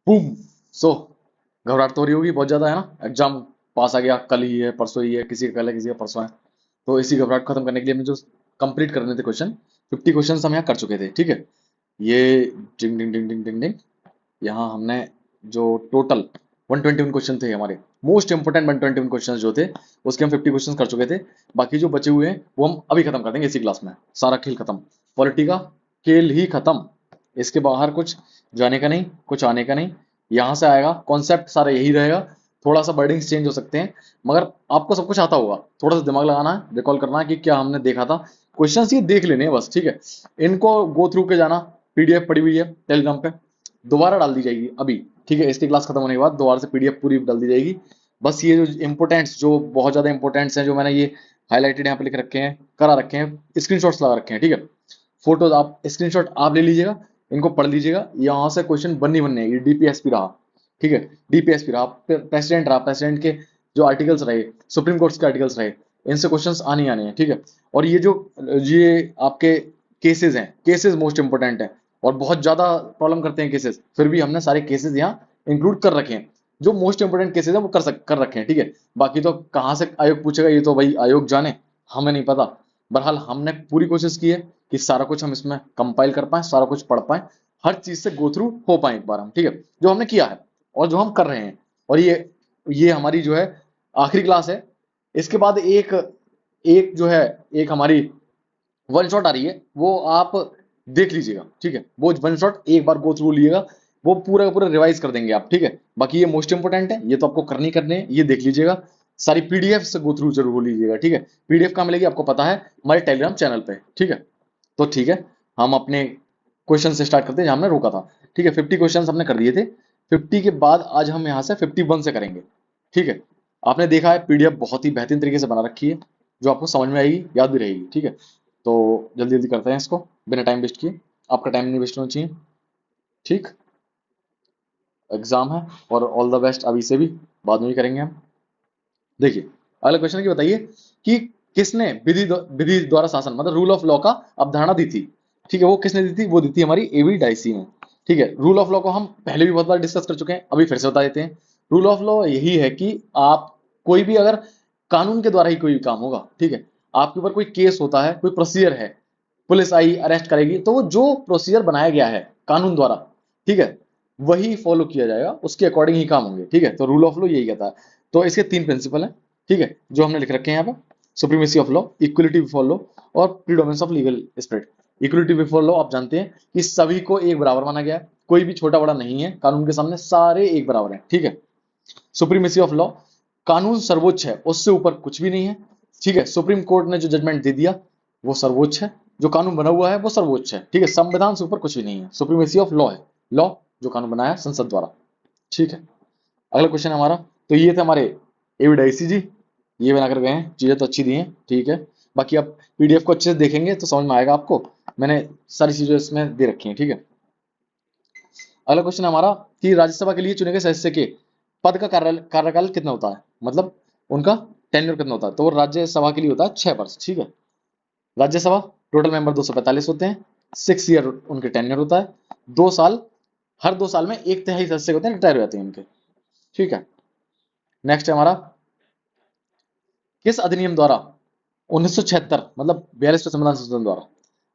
Boom. सो घबराहट तो हो रही होगी बहुत ज्यादा, है ना? एग्जाम पास आ गया, कल ही है, परसों ही है, किसी का कल है, किसी का परसों है। तो इसी घबराहट को खत्म करने के लिए हमने जो कंप्लीट करने थे क्वेश्चन, 50 क्वेश्चन हम यहाँ कर चुके थे, ठीक है। ये डिंग डिंग डिंग डिंग डिंग डिंग, यहाँ हमने जो टोटल 121 क्वेश्चन थे हमारे, मोस्ट इंपोर्टेंट 121 क्वेश्चन जो थे, उसके हम 50 क्वेश्चन कर चुके थे। बाकी जो बचे हुए हैं वो हम अभी खत्म कर देंगे इसी क्लास में। सारा खेल खत्म, पॉलिटी का खेल ही खत्म। इसके बाहर कुछ जाने का नहीं, कुछ आने का नहीं। यहाँ से आएगा कॉन्सेप्ट सारा यही रहेगा, थोड़ा सा वर्डिंग्स चेंज हो सकते हैं, मगर आपको सब कुछ आता होगा। थोड़ा सा दिमाग लगाना है, रिकॉल करना है कि क्या हमने देखा था। क्वेश्चंस ये देख लेने हैं बस, ठीक है। इनको गो थ्रू के जाना। पीडीएफ पड़ी हुई है टेलीग्राम पे, दोबारा डाल दी जाएगी अभी, ठीक है। इसकी क्लास खत्म होने के बाद दोबारा से पीडीएफ पूरी डाल दी जाएगी। बस ये जो इंपोर्टेंट्स, जो बहुत ज्यादा इंपोर्टेंट्स हैं, जो मैंने ये हाईलाइटेड यहाँ पे लिख रखे हैं, करा रखे हैं, स्क्रीनशॉट्स लगा रखे हैं, ठीक है। फोटोज आप स्क्रीनशॉट आप ले लीजिएगा, इनको पढ़ लीजिएगा। यहाँ से क्वेश्चन बननी बनने हैं। ये डीपीएसपी रहा, ठीक है। डीपीएसपी रहा, प्रेसिडेंट रहा, प्रेसिडेंट के जो आर्टिकल्स रहे, सुप्रीम कोर्ट के आर्टिकल्स रहे, इनसे क्वेश्चंस आने ही आने हैं, ठीक है। और ये जो ये आपके केसेस हैं, केसेस मोस्ट इंपोर्टेंट है, और बहुत ज्यादा प्रॉब्लम करते हैं केसेस, फिर भी हमने सारे केसेस यहाँ इंक्लूड कर रखे हैं। जो मोस्ट इंपोर्टेंट केसेस है वो कर रखे हैं, ठीक है। बाकी तो कहाँ से आयोग पूछेगा ये तो भाई आयोग जाने, हमें नहीं पता। बहरहाल हमने पूरी कोशिश की है कि सारा कुछ हम इसमें कंपाइल कर पाए, सारा कुछ पढ़ पाए, हर चीज से गो थ्रू हो पाए एक बार हम, ठीक है। जो हमने किया है और जो हम कर रहे हैं। और ये हमारी जो है आखिरी क्लास है। इसके बाद एक एक जो है, एक हमारी वन शॉट आ रही है, वो आप देख लीजिएगा, ठीक है। वो वन शॉट एक बार गो थ्रू लीजिएगा, वो पूरा का पूरा रिवाइज कर देंगे आप, ठीक है। बाकी ये मोस्ट इंपोर्टेंट है, ये तो आपको करनी करने हैं, ये देख लीजिएगा। सारी पीडीएफ से गो थ्रू जरूर लीजिएगा, ठीक है। पीडीएफ कहाँ मिलेगी आपको पता है, हमारे टेलीग्राम चैनल पे, ठीक है। तो ठीक है, हम अपने क्वेश्चन से स्टार्ट करते हैं जहां हमने रोका था, ठीक है। 50 क्वेश्चन हमने कर दिए थे। 50 के बाद आज हम यहाँ से 51 से करेंगे, ठीक है। आपने देखा है पीडीएफ बहुत ही बेहतरीन तरीके से बना रखी है, जो आपको समझ में आएगी, याद भी रहेगी, ठीक है। तो जल्दी जल्दी करते हैं इसको, बिना टाइम वेस्ट किए। आपका टाइम नहीं वेस्ट होना चाहिए, ठीक। एग्जाम है, और ऑल द बेस्ट अभी से भी, बाद में भी करेंगे हम। देखिए, अगला क्वेश्चन की बताइए कि किसने विधि द्वारा शासन, मतलब रूल ऑफ लॉ का अवधारणा दी थी, ठीक है। वो किसने दी थी? वो दी थी हमारी एवी डाइसी ने, ठीक है। रूल ऑफ लॉ को हम पहले भी बहुत बार डिस्कस कर चुके हैं, अभी फिर से बता देते हैं। रूल ऑफ लॉ यही है कि आप कोई भी अगर कानून के द्वारा ही कोई भी काम होगा, ठीक है। आपके ऊपर कोई केस होता है, कोई प्रोसीजर है, पुलिस आई अरेस्ट करेगी, तो वो जो प्रोसीजर बनाया गया है कानून द्वारा, ठीक है, वही फॉलो किया जाएगा, उसके अकॉर्डिंग ही काम होंगे, ठीक है। तो रूल ऑफ लॉ यही कहता है। तो इसके 3 प्रिंसिपल हैं, ठीक है, जो हमने लिख रखे हैं यहाँ पे। Supremacy of law, equality before law, और predominance of legal spread. Equality before law आप जानते हैं कि सभी को एक बराबर माना गया है, कोई भी छोटा बड़ा नहीं है, कानून के सामने सारे एक बराबर हैं, ठीक है। सुप्रीमेसी ऑफ लॉ, कानून सर्वोच्च है, उससे ऊपर कुछ भी नहीं है, ठीक है। सुप्रीम कोर्ट ने जो जजमेंट दे दिया वो सर्वोच्च है, जो कानून बना हुआ है वो सर्वोच्च है, ठीक है। संविधान से ऊपर कुछ भी नहीं है, सुप्रीमेसी ऑफ लॉ है। लॉ जो कानून बनाया है संसद द्वारा, ठीक है। अगला क्वेश्चन है हमारा, तो ये थे हमारे एविडेंसी जी, ये बनाकर गए हैं, चीजें तो अच्छी दी हैं, ठीक है। बाकी आप पीडीएफ को अच्छे से देखेंगे तो समझ में आएगा आपको, मैंने सारी चीजें इसमें दे रखी हैं, ठीक है। अगला क्वेश्चन है हमारा कि राज्यसभा के लिए चुने गए सदस्य के पद का कार्यकाल कितना होता है, मतलब उनका टेन्योर कितना होता है। तो वो राज्यसभा के लिए होता है 6 वर्ष, ठीक है। राज्यसभा टोटल मेंबर 245 होते हैं, 6 ईयर उनके टेन्योर होता है, 2 साल, हर 2 साल में एक तिहाई सदस्य होते हैं रिटायर हो जाते हैं उनके, ठीक है। नेक्स्ट है हमारा, किस अधिनियम द्वारा 1976, मतलब 42वें संविधान संशोधन द्वारा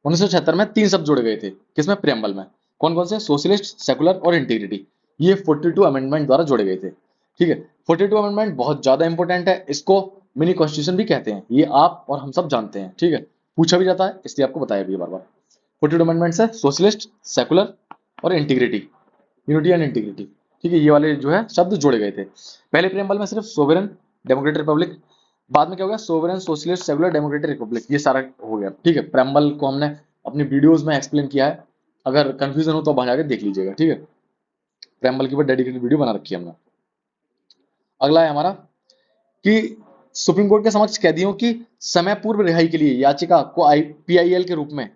1976 में 3 शब्द जोड़े गए थे, किसमें? प्रियम्बल में। कौन कौन से? सोशलिस्ट, सेकुलर और इंटीग्रिटी। ये 42 अमेंडमेंट द्वारा जोड़े गए थे, ठीक है। 42 अमेंडमेंट बहुत ज्यादा इंपॉर्टेंट है, इसको मिनी कॉन्स्टिट्यूशन भी कहते हैं, ये आप और हम सब जानते हैं, ठीक है। पूछा भी जाता है, इसलिए आपको बताया भी है बार बार। 42 अमेंडमेंट है सोशलिस्ट, सेकुलर और इंटीग्रिटी, यूनिटी एंड इंटीग्रिटी, ठीक है। ये वाले जो है शब्द जोड़े गए थे। पहले प्रियम्बल में सिर्फ सोवरेन डेमोक्रेटिक रिपब्लिक, बाद में क्या हो गया? Sovereign, socialist, secular, democratic Republic, ये सारा हो गया, ठीक है। प्रियम्बल को हमने अपनी वीडियोस में एक्सप्लेन किया है, अगर कंफ्यूजन हो तो वहां जाके देख लीजिएगा, ठीक है। प्रियम्बल की ऊपर डेडिकेटेड वीडियो बना रखी है हमने। अगला है हमारा कि सुप्रीम कोर्ट के समक्ष कैदियों की समय पूर्व रिहाई के लिए याचिका को पीआईएल के रूप में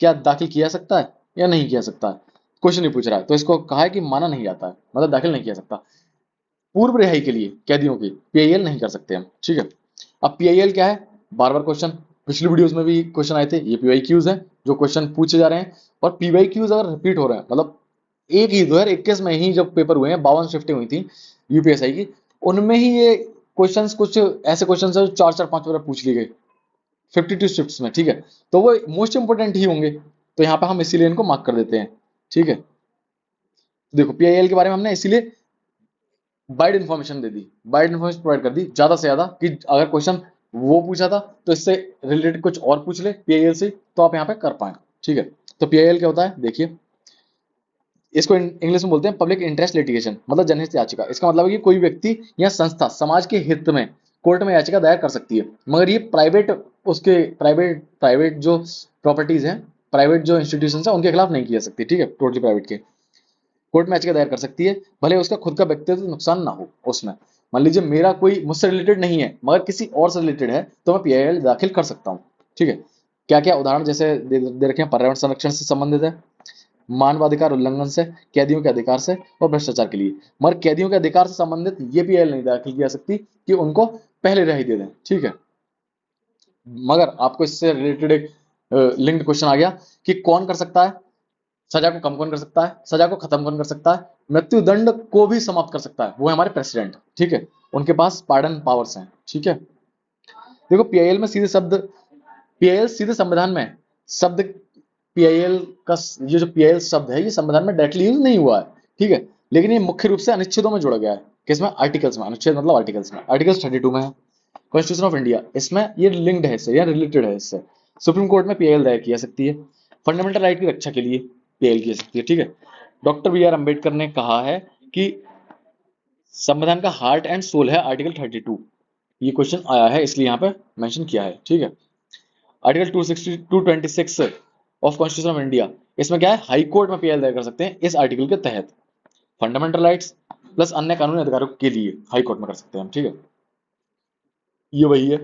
क्या दाखिल किया जा सकता है या नहीं किया सकता है? क्वेश्चन ही पूछ रहा है, तो इसको कहा है कि माना नहीं जाता है, मतलब दाखिल नहीं किया सकता। पूर्व रिहाई के लिए कैदियों की पीआईएल नहीं कर सकते हम, ठीक है। अब पीआईएल क्या है? बार बार क्वेश्चन, पिछली वीडियोस में भी क्वेश्चन आए थे, ये पीवाई क्यूज है जो क्वेश्चन पूछे जा रहे हैं। और पीवाई क्यूज अगर रिपीट हो रहे हैं, मतलब एक ही 2021 में ही जब पेपर हुए हैं, 52 शिफ्टें हुई थी यूपीएसआई की, उनमें ही ये क्वेश्चंस, कुछ ऐसे क्वेश्चंस है जो 4-4 5 बार पूछ लिए गए 52 शिफ्ट्स में, ठीक है। तो वो मोस्ट इंपोर्टेंट ही होंगे, तो यहाँ पे हम इसीलिए इनको मार्क कर देते हैं, ठीक है। देखो पीआईएल के बारे में हमने इसीलिए वाइड इन्फॉर्मेशन दे दी, वाइड इन्फॉर्मेशन प्रोवाइड कर दी ज्यादा से ज्यादा, कि अगर क्वेश्चन वो पूछा था तो इससे रिलेटेड कुछ और पूछ ले पीआईएल से, तो आप यहाँ पे कर पाए, ठीक है। तो पीआईएल क्या होता है, देखिए इसको इंग्लिश में बोलते हैं पब्लिक इंटरेस्ट लिटिगेशन, मतलब जनहित याचिका। इसका मतलब है कि कोई व्यक्ति या संस्था समाज के हित में कोर्ट में याचिका दायर कर सकती है, मगर ये प्राइवेट, उसके प्राइवेट प्राइवेट जो प्रॉपर्टीज हैं, प्राइवेट जो इंस्टीट्यूशन है उनके खिलाफ नहीं की जा सकती, ठीक है, टोटली प्राइवेट के। कोर्ट में याचिका दायर कर सकती है, भले उसका खुद का व्यक्तिगत नुकसान ना हो उसमें। मान लीजिए मेरा कोई मुझसे रिलेटेड नहीं है मगर किसी और से रिलेटेड है, तो मैं पीआईएल दाखिल कर सकता हूँ, ठीक है। क्या क्या उदाहरण जैसे दे रखे हैं, पर्यावरण संरक्षण से संबंधित है, मानवाधिकार उल्लंघन से, कैदियों के अधिकार से, और भ्रष्टाचार के लिए। मगर कैदियों के अधिकार से संबंधित ये पीआईएल नहीं दाखिल की जा सकती कि उनको पहले रिहाई दे दें, ठीक है। मगर आपको इससे रिलेटेड एक लिंक्ड क्वेश्चन आ गया कि कौन कर सकता है, सजा को कम कौन कर सकता है, सजा को खत्म कौन कर सकता है, मृत्युदंड को भी समाप्त कर सकता है, वो है हमारे प्रेसिडेंट, ठीक है। उनके पास पार्डन पावर्स हैं, ठीक है। देखो पीआईएल में सीधे शब्द, पीआईएल सीधे संविधान में शब्द, पीआईएल का ये जो पीआईएल शब्द है ये संविधान में डायरेक्टली यूज नहीं हुआ है, ठीक है। लेकिन ये मुख्य रूप से अनुच्छेदों में जोड़ा गया है, किसमें, आर्टिकल्स में। अनुच्छेद मतलब आर्टिकल्स में, आर्टिकल 32 में है कॉन्स्टिट्यूशन ऑफ इंडिया, इसमें ये लिंक्ड है इससे या रिलेटेड है इससे। सुप्रीम कोर्ट में पीआईएल दायर की जा सकती है, फंडामेंटल राइट की रक्षा के लिए पीआईएल की जा सकती है, ठीक है। डॉक्टर बी आर अम्बेडकर ने कहा है कि संविधान का हार्ट एंड सोल है आर्टिकल 32, ये क्वेश्चन आया है इसलिए यहाँ पे मेंशन किया है, ठीक है। Article 260 226 of constitution of India, इसमें क्या है, हाई कोर्ट में पीएल दायर कर सकते हैं इस आर्टिकल के तहत। फंडामेंटल राइट्स प्लस अन्य कानूनी अधिकारों के लिए हाई कोर्ट में कर सकते हैं हम, ठीक है। ये वही है,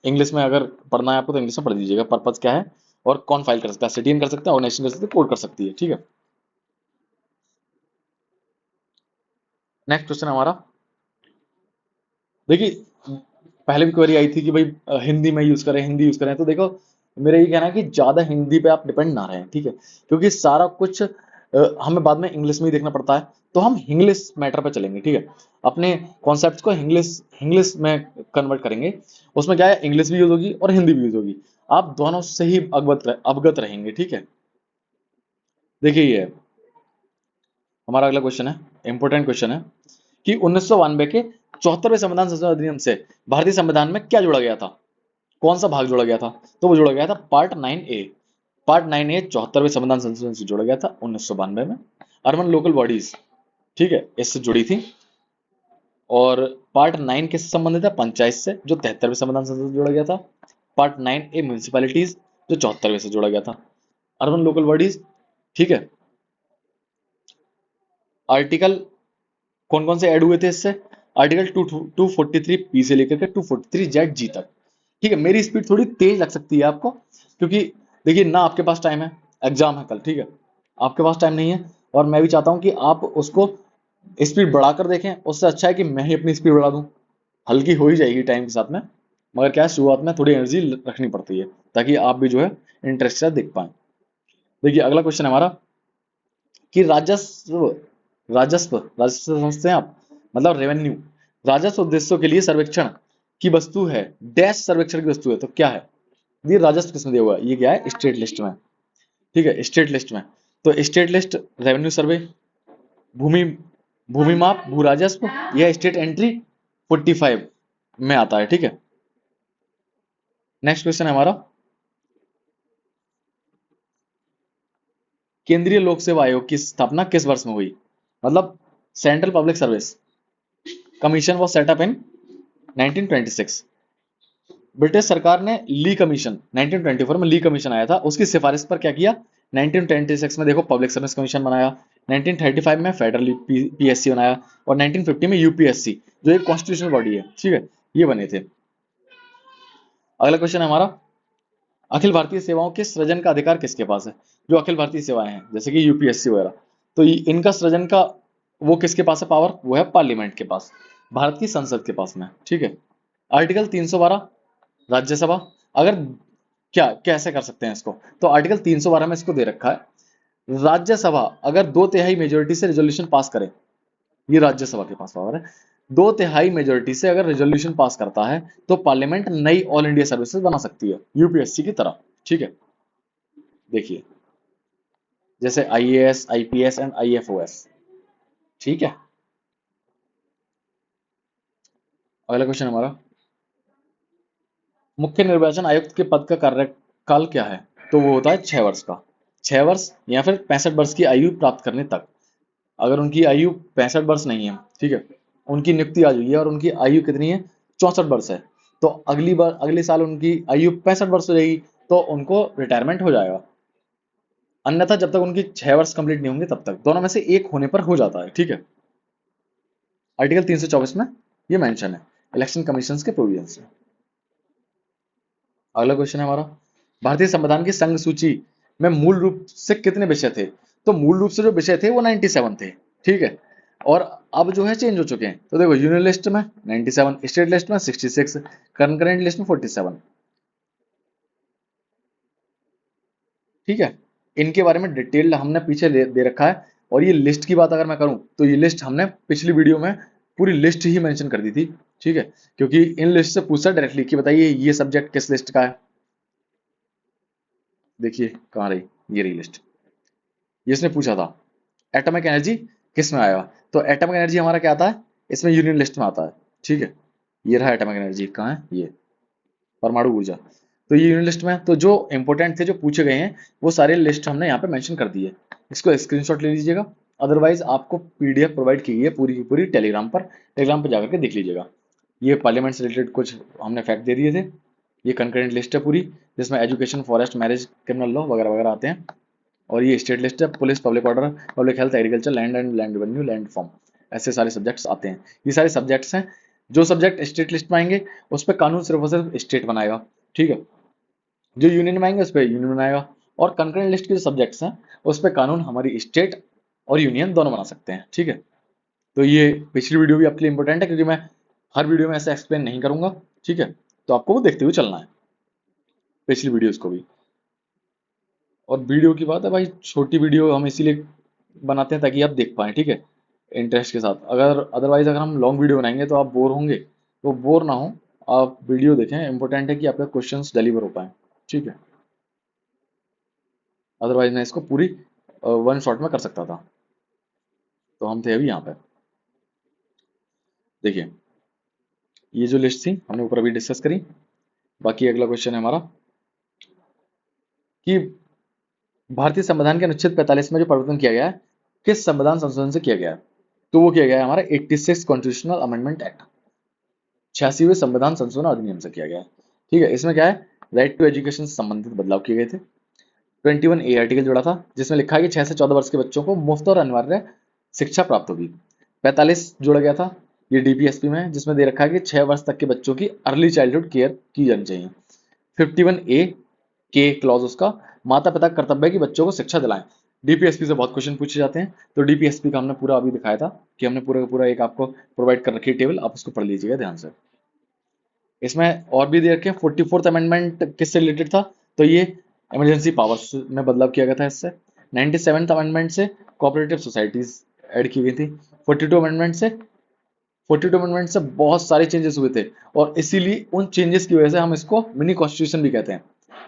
इंग्लिश में अगर पढ़ना है आपको तो इंग्लिश में पढ़ दीजिएगा, पर्पज क्या है और कौन फाइल कर सकता है, सिटीजन कर सकता है, ऑर्गेनाइजेशन कर सकती है, कोर्ट कर सकती है, ठीक है। नेक्स्ट क्वेश्चन हमारा, देखिए पहले भी क्वेरी आई थी कि भाई हिंदी में यूज करें, हिंदी यूज करें, तो देखो मेरा ये कहना है कि ज्यादा हिंदी पे आप डिपेंड ना रहें, ठीक है, क्योंकि सारा कुछ हमें बाद में इंग्लिश में ही देखना पड़ता है, तो हम इंग्लिश मैटर पे चलेंगे, ठीक है। अपने कॉन्सेप्ट को इंग्लिश इंग्लिश में कन्वर्ट करेंगे, उसमें क्या है, इंग्लिश भी यूज होगी और हिंदी भी यूज होगी, आप दोनों से ही अवगत रहेंगे, ठीक है। देखिए ये हमारा अगला क्वेश्चन है, इंपॉर्टेंट क्वेश्चन है कि 1992 के 74वें संविधान संशोधन अधिनियम से भारतीय संविधान में क्या जोड़ा गया था, कौन सा भाग जोड़ा गया था, तो वो जोड़ा गया था पार्ट 9A। पार्ट 9A 74वें संविधान संशोधन से जोड़ा गया था 1992 में। अर्बन लोकल बॉडीज, ठीक है, इससे जुड़ी थी। और पार्ट 9 किससे संबंधित है, पंचायत से, जो 73वें संविधान संशोधन से जोड़ा गया था। पार्ट 9A म्यूनिसिपैलिटीज, जो 74वें से जोड़ा गया था। अर्बन लोकल बॉडीज, ठीक है। आर्टिकल कौन कौन से ऐड हुए थे इससे, आर्टिकल 243 पी से लेकर के 243 जेड जी तक, ठीक है। मेरी स्पीड थोड़ी तेज लग सकती है आपको, क्योंकि देखिए ना आपके पास टाइम है, एग्जाम है कल, ठीक है, आपके पास टाइम नहीं है, और मैं भी चाहता हूं कि आप उसको स्पीड बढ़ाकर देखें, उससे अच्छा है कि मैं ही अपनी स्पीड बढ़ा दूं, हल्की हो ही जाएगी टाइम के साथ में, मगर क्या है शुरुआत में थोड़ी एनर्जी रखनी पड़ती है ताकि आप भी जो है इंटरेस्ट से देख पाए। देखिए अगला क्वेश्चन है हमारा कि राजस्व, राजस्व राजस्व समझते हैं आप, मतलब रेवेन्यू, राजस्व उद्देश्यों के लिए सर्वेक्षण की वस्तु है, डैश सर्वेक्षण की वस्तु है, तो क्या है, ये राजस्व किसमें दिया हुआ है, ये क्या है, स्टेट लिस्ट में, ठीक है, स्टेट लिस्ट में। तो स्टेट लिस्ट, रेवेन्यू सर्वे, भूमि भूमि माप, भू राजस्व, यह स्टेट एंट्री 45 में आता है, ठीक है। नेक्स्ट क्वेश्चन है हमारा, केंद्रीय लोक सेवा आयोग की स्थापना किस वर्ष में हुई, मतलब central public service commission was setup in 1926। British सरकार ने ली कमीशन 1924 में, ली कमीशन आया था, उसकी सिफारिश पर क्या किया, 1926 में देखो पब्लिक सर्विस कमीशन बनाया, 1935 में फेडरल पीएससी बनाया, और 1950 में यूपीएससी, जो एक कॉन्स्टिट्यूशनल बॉडी है, ठीक है, ये बने थे। अगला क्वेश्चन है हमारा, अखिल भारतीय सेवाओं के सृजन का अधिकार किसके पास है, जो अखिल भारतीय सेवाएं हैं जैसे कि यूपीएससी वगैरह, तो इनका सृजन का वो किसके पास है पावर, वो है पार्लियामेंट के पास, भारत की संसद के पास में, ठीक है। आर्टिकल 312 राज्यसभा, अगर क्या कैसे कर सकते हैं इसको, तो आर्टिकल 312 में इसको दे रखा है, राज्यसभा अगर 2/3 मेजोरिटी से रेजोल्यूशन पास करे, ये राज्यसभा के पास पावर है, 2/3 मेजोरिटी से अगर रेजोल्यूशन पास करता है तो पार्लियामेंट नई ऑल इंडिया सर्विसेज बना सकती है यूपीएससी की तरह। ठीक है, देखिए जैसे आईएएस, आईपीएस एंड आईएफओएस। ठीक है, अगला क्वेश्चन हमारा, मुख्य निर्वाचन आयुक्त के पद का कार्यकाल क्या है? तो वो होता है 6 वर्ष का, 6 वर्ष या फिर 65 वर्ष की आयु प्राप्त करने तक। अगर उनकी आयु 65 वर्ष नहीं है, ठीक है, उनकी नियुक्ति आ जाएगी और उनकी आयु कितनी है, 64 वर्ष है, तो अगली बार अगले साल उनकी आयु 65 वर्ष हो जाएगी, तो उनको रिटायरमेंट हो जाएगा। अन्यथा जब तक उनकी 6 वर्ष कंप्लीट नहीं होंगे तब तक, दोनों में से एक होने पर हो जाता है। ठीक है, आर्टिकल 324 में ये मेंशन है इलेक्शन कमीशन के प्रोविजन से। अगला क्वेश्चन है हमारा, भारतीय संविधान की संघ सूची में मूल रूप से कितने विषय थे? तो मूल रूप से जो विषय थे वो 97 थे। ठीक है, और अब जो है चेंज हो चुके हैं। तो देखो यूनियन लिस्ट में 97, स्टेट लिस्ट में 66, कंकरेंट लिस्ट में 47। ठीक है, इनके बारे में डिटेल हमने पीछे दे रखा है। और ये लिस्ट की बात अगर मैं करूं तो ये लिस्ट हमने पिछली वीडियो में पूरी लिस्ट ही मेंशन कर दी थी। ठीक है, क्योंकि इन लिस्ट से पूछा डायरेक्टली कि बताइए ये सब्जेक्ट किस लिस्ट का है। देखिए कहाँ रही, ये रही लिस्ट, ये इसने पूछा था एटॉमिक एनर्जी किस में आएगा। तो एटॉमिक एनर्जी हमारा क्या आता है, इसमें यूनियन लिस्ट में आता है। ठीक है, ये रहा एटॉमिक एनर्जी, कहाँ है, ये परमाणु ऊर्जा। तो ये यूनियन लिस्ट में है। तो जो इंपॉर्टेंट थे जो पूछे गए हैं वो सारे लिस्ट हमने यहाँ पे मेंशन कर दी है। इसको स्क्रीनशॉट ले लीजिएगा, अदरवाइज आपको पीडीएफ प्रोवाइड की गई है पूरी की पूरी टेलीग्राम पर जाकर के देख लीजिएगा। ये पार्लियामेंट से रिलेटेड कुछ हमने फैक्ट दे दिए थे। ये कंकरेंट लिस्ट है पूरी, जिसमें education, forest, marriage, criminal law वगैरह वगैरह आते हैं। और ये स्टेट लिस्ट है, police, public order, public health, agriculture, land and land revenue, land form, ऐसे सारे सब्जेक्ट्स आते हैं। ये सारे सब्जेक्ट्स हैं, जो सब्जेक्ट स्टेट लिस्ट में आएंगे उस पर कानून सिर्फ और सिर्फ स्टेट बनाएगा। ठीक है, जो यूनियन में आएंगे उस पर यूनियन बनाएगा। और कंकरेंट लिस्ट के जो सब्जेक्ट्स हैं उस पर कानून हमारी स्टेट और यूनियन दोनों बना सकते हैं। ठीक है, तो ये पिछली वीडियो भी आपके लिए इंपॉर्टेंट है, क्योंकि मैं हर वीडियो में ऐसे एक्सप्लेन नहीं करूंगा। ठीक है, तो आपको वो देखते हुए चलना है पिछली वीडियोस को भी। और वीडियो की बात है भाई, छोटी वीडियो हम इसीलिए बनाते हैं ताकि आप देख पाएं। ठीक है, इंटरेस्ट के साथ। अगर अदरवाइज अगर हम लॉन्ग वीडियो बनाएंगे तो आप बोर होंगे, तो बोर ना हो, आप वीडियो देखें। इंपॉर्टेंट है कि आपके क्वेश्चंस डिलीवर हो पाए। ठीक है, अदरवाइज मैं इसको पूरी वन शॉट में कर सकता था। तो हम थे अभी यहाँ पे, देखिए ये जो लिस्ट थी हमने ऊपर अभी डिस्कस करी। बाकी अगला क्वेश्चन है हमारा कि भारतीय संविधान के अनुच्छेद 45 में जो परिवर्तन किया गया है किस संविधान संशोधन से किया गया है? तो वो किया गया है हमारा 86 कॉन्स्टिट्यूशनल अमेंडमेंट एक्ट, 86वें संविधान संशोधन अधिनियम से किया गया है। ठीक है, इसमें क्या है, राइट टू एजुकेशन से संबंधित बदलाव किए गए थे। 21A आर्टिकल जोड़ा था जिसमें लिखा है कि 6 से 14 वर्ष के बच्चों को मुफ्त और अनिवार्य शिक्षा प्राप्त होगी। 45 जोड़ा गया था, ये डीपीएसपी में है, जिसमें दे रखा है कि 6 वर्ष तक के बच्चों की अर्ली चाइल्डहुड केयर की जानी चाहिए। 51A के क्लॉज उसका माता पिता का कर्तव्य है कि बच्चों को शिक्षा दिलाएं। डीपीएसपी से बहुत क्वेश्चन पूछे जाते हैं, तो डीपीएसपी का हमने पूरा अभी दिखाया था कि हमने पूरा का पूरा एक आपको प्रोवाइड कर रखी है टेबल, आप उसको पढ़ लीजिएगा ध्यान से। इसमें और भी दे रखे हैं। 44th अमेंडमेंट किससे रिलेटेड था? तो ये इमरजेंसी पावर्स में बदलाव किया गया था इससे। 97th अमेंडमेंट से कोऑपरेटिव सोसाइटीज ऐड की गई थी। 42 अमेंडमेंट से 42 अमेंडमेंट से बहुत सारे चेंजेस हुए थे, और इसीलिए उन चेंजेस की वजह से हम इसको मिनी कॉन्स्टिट्यूशन भी कहते हैं।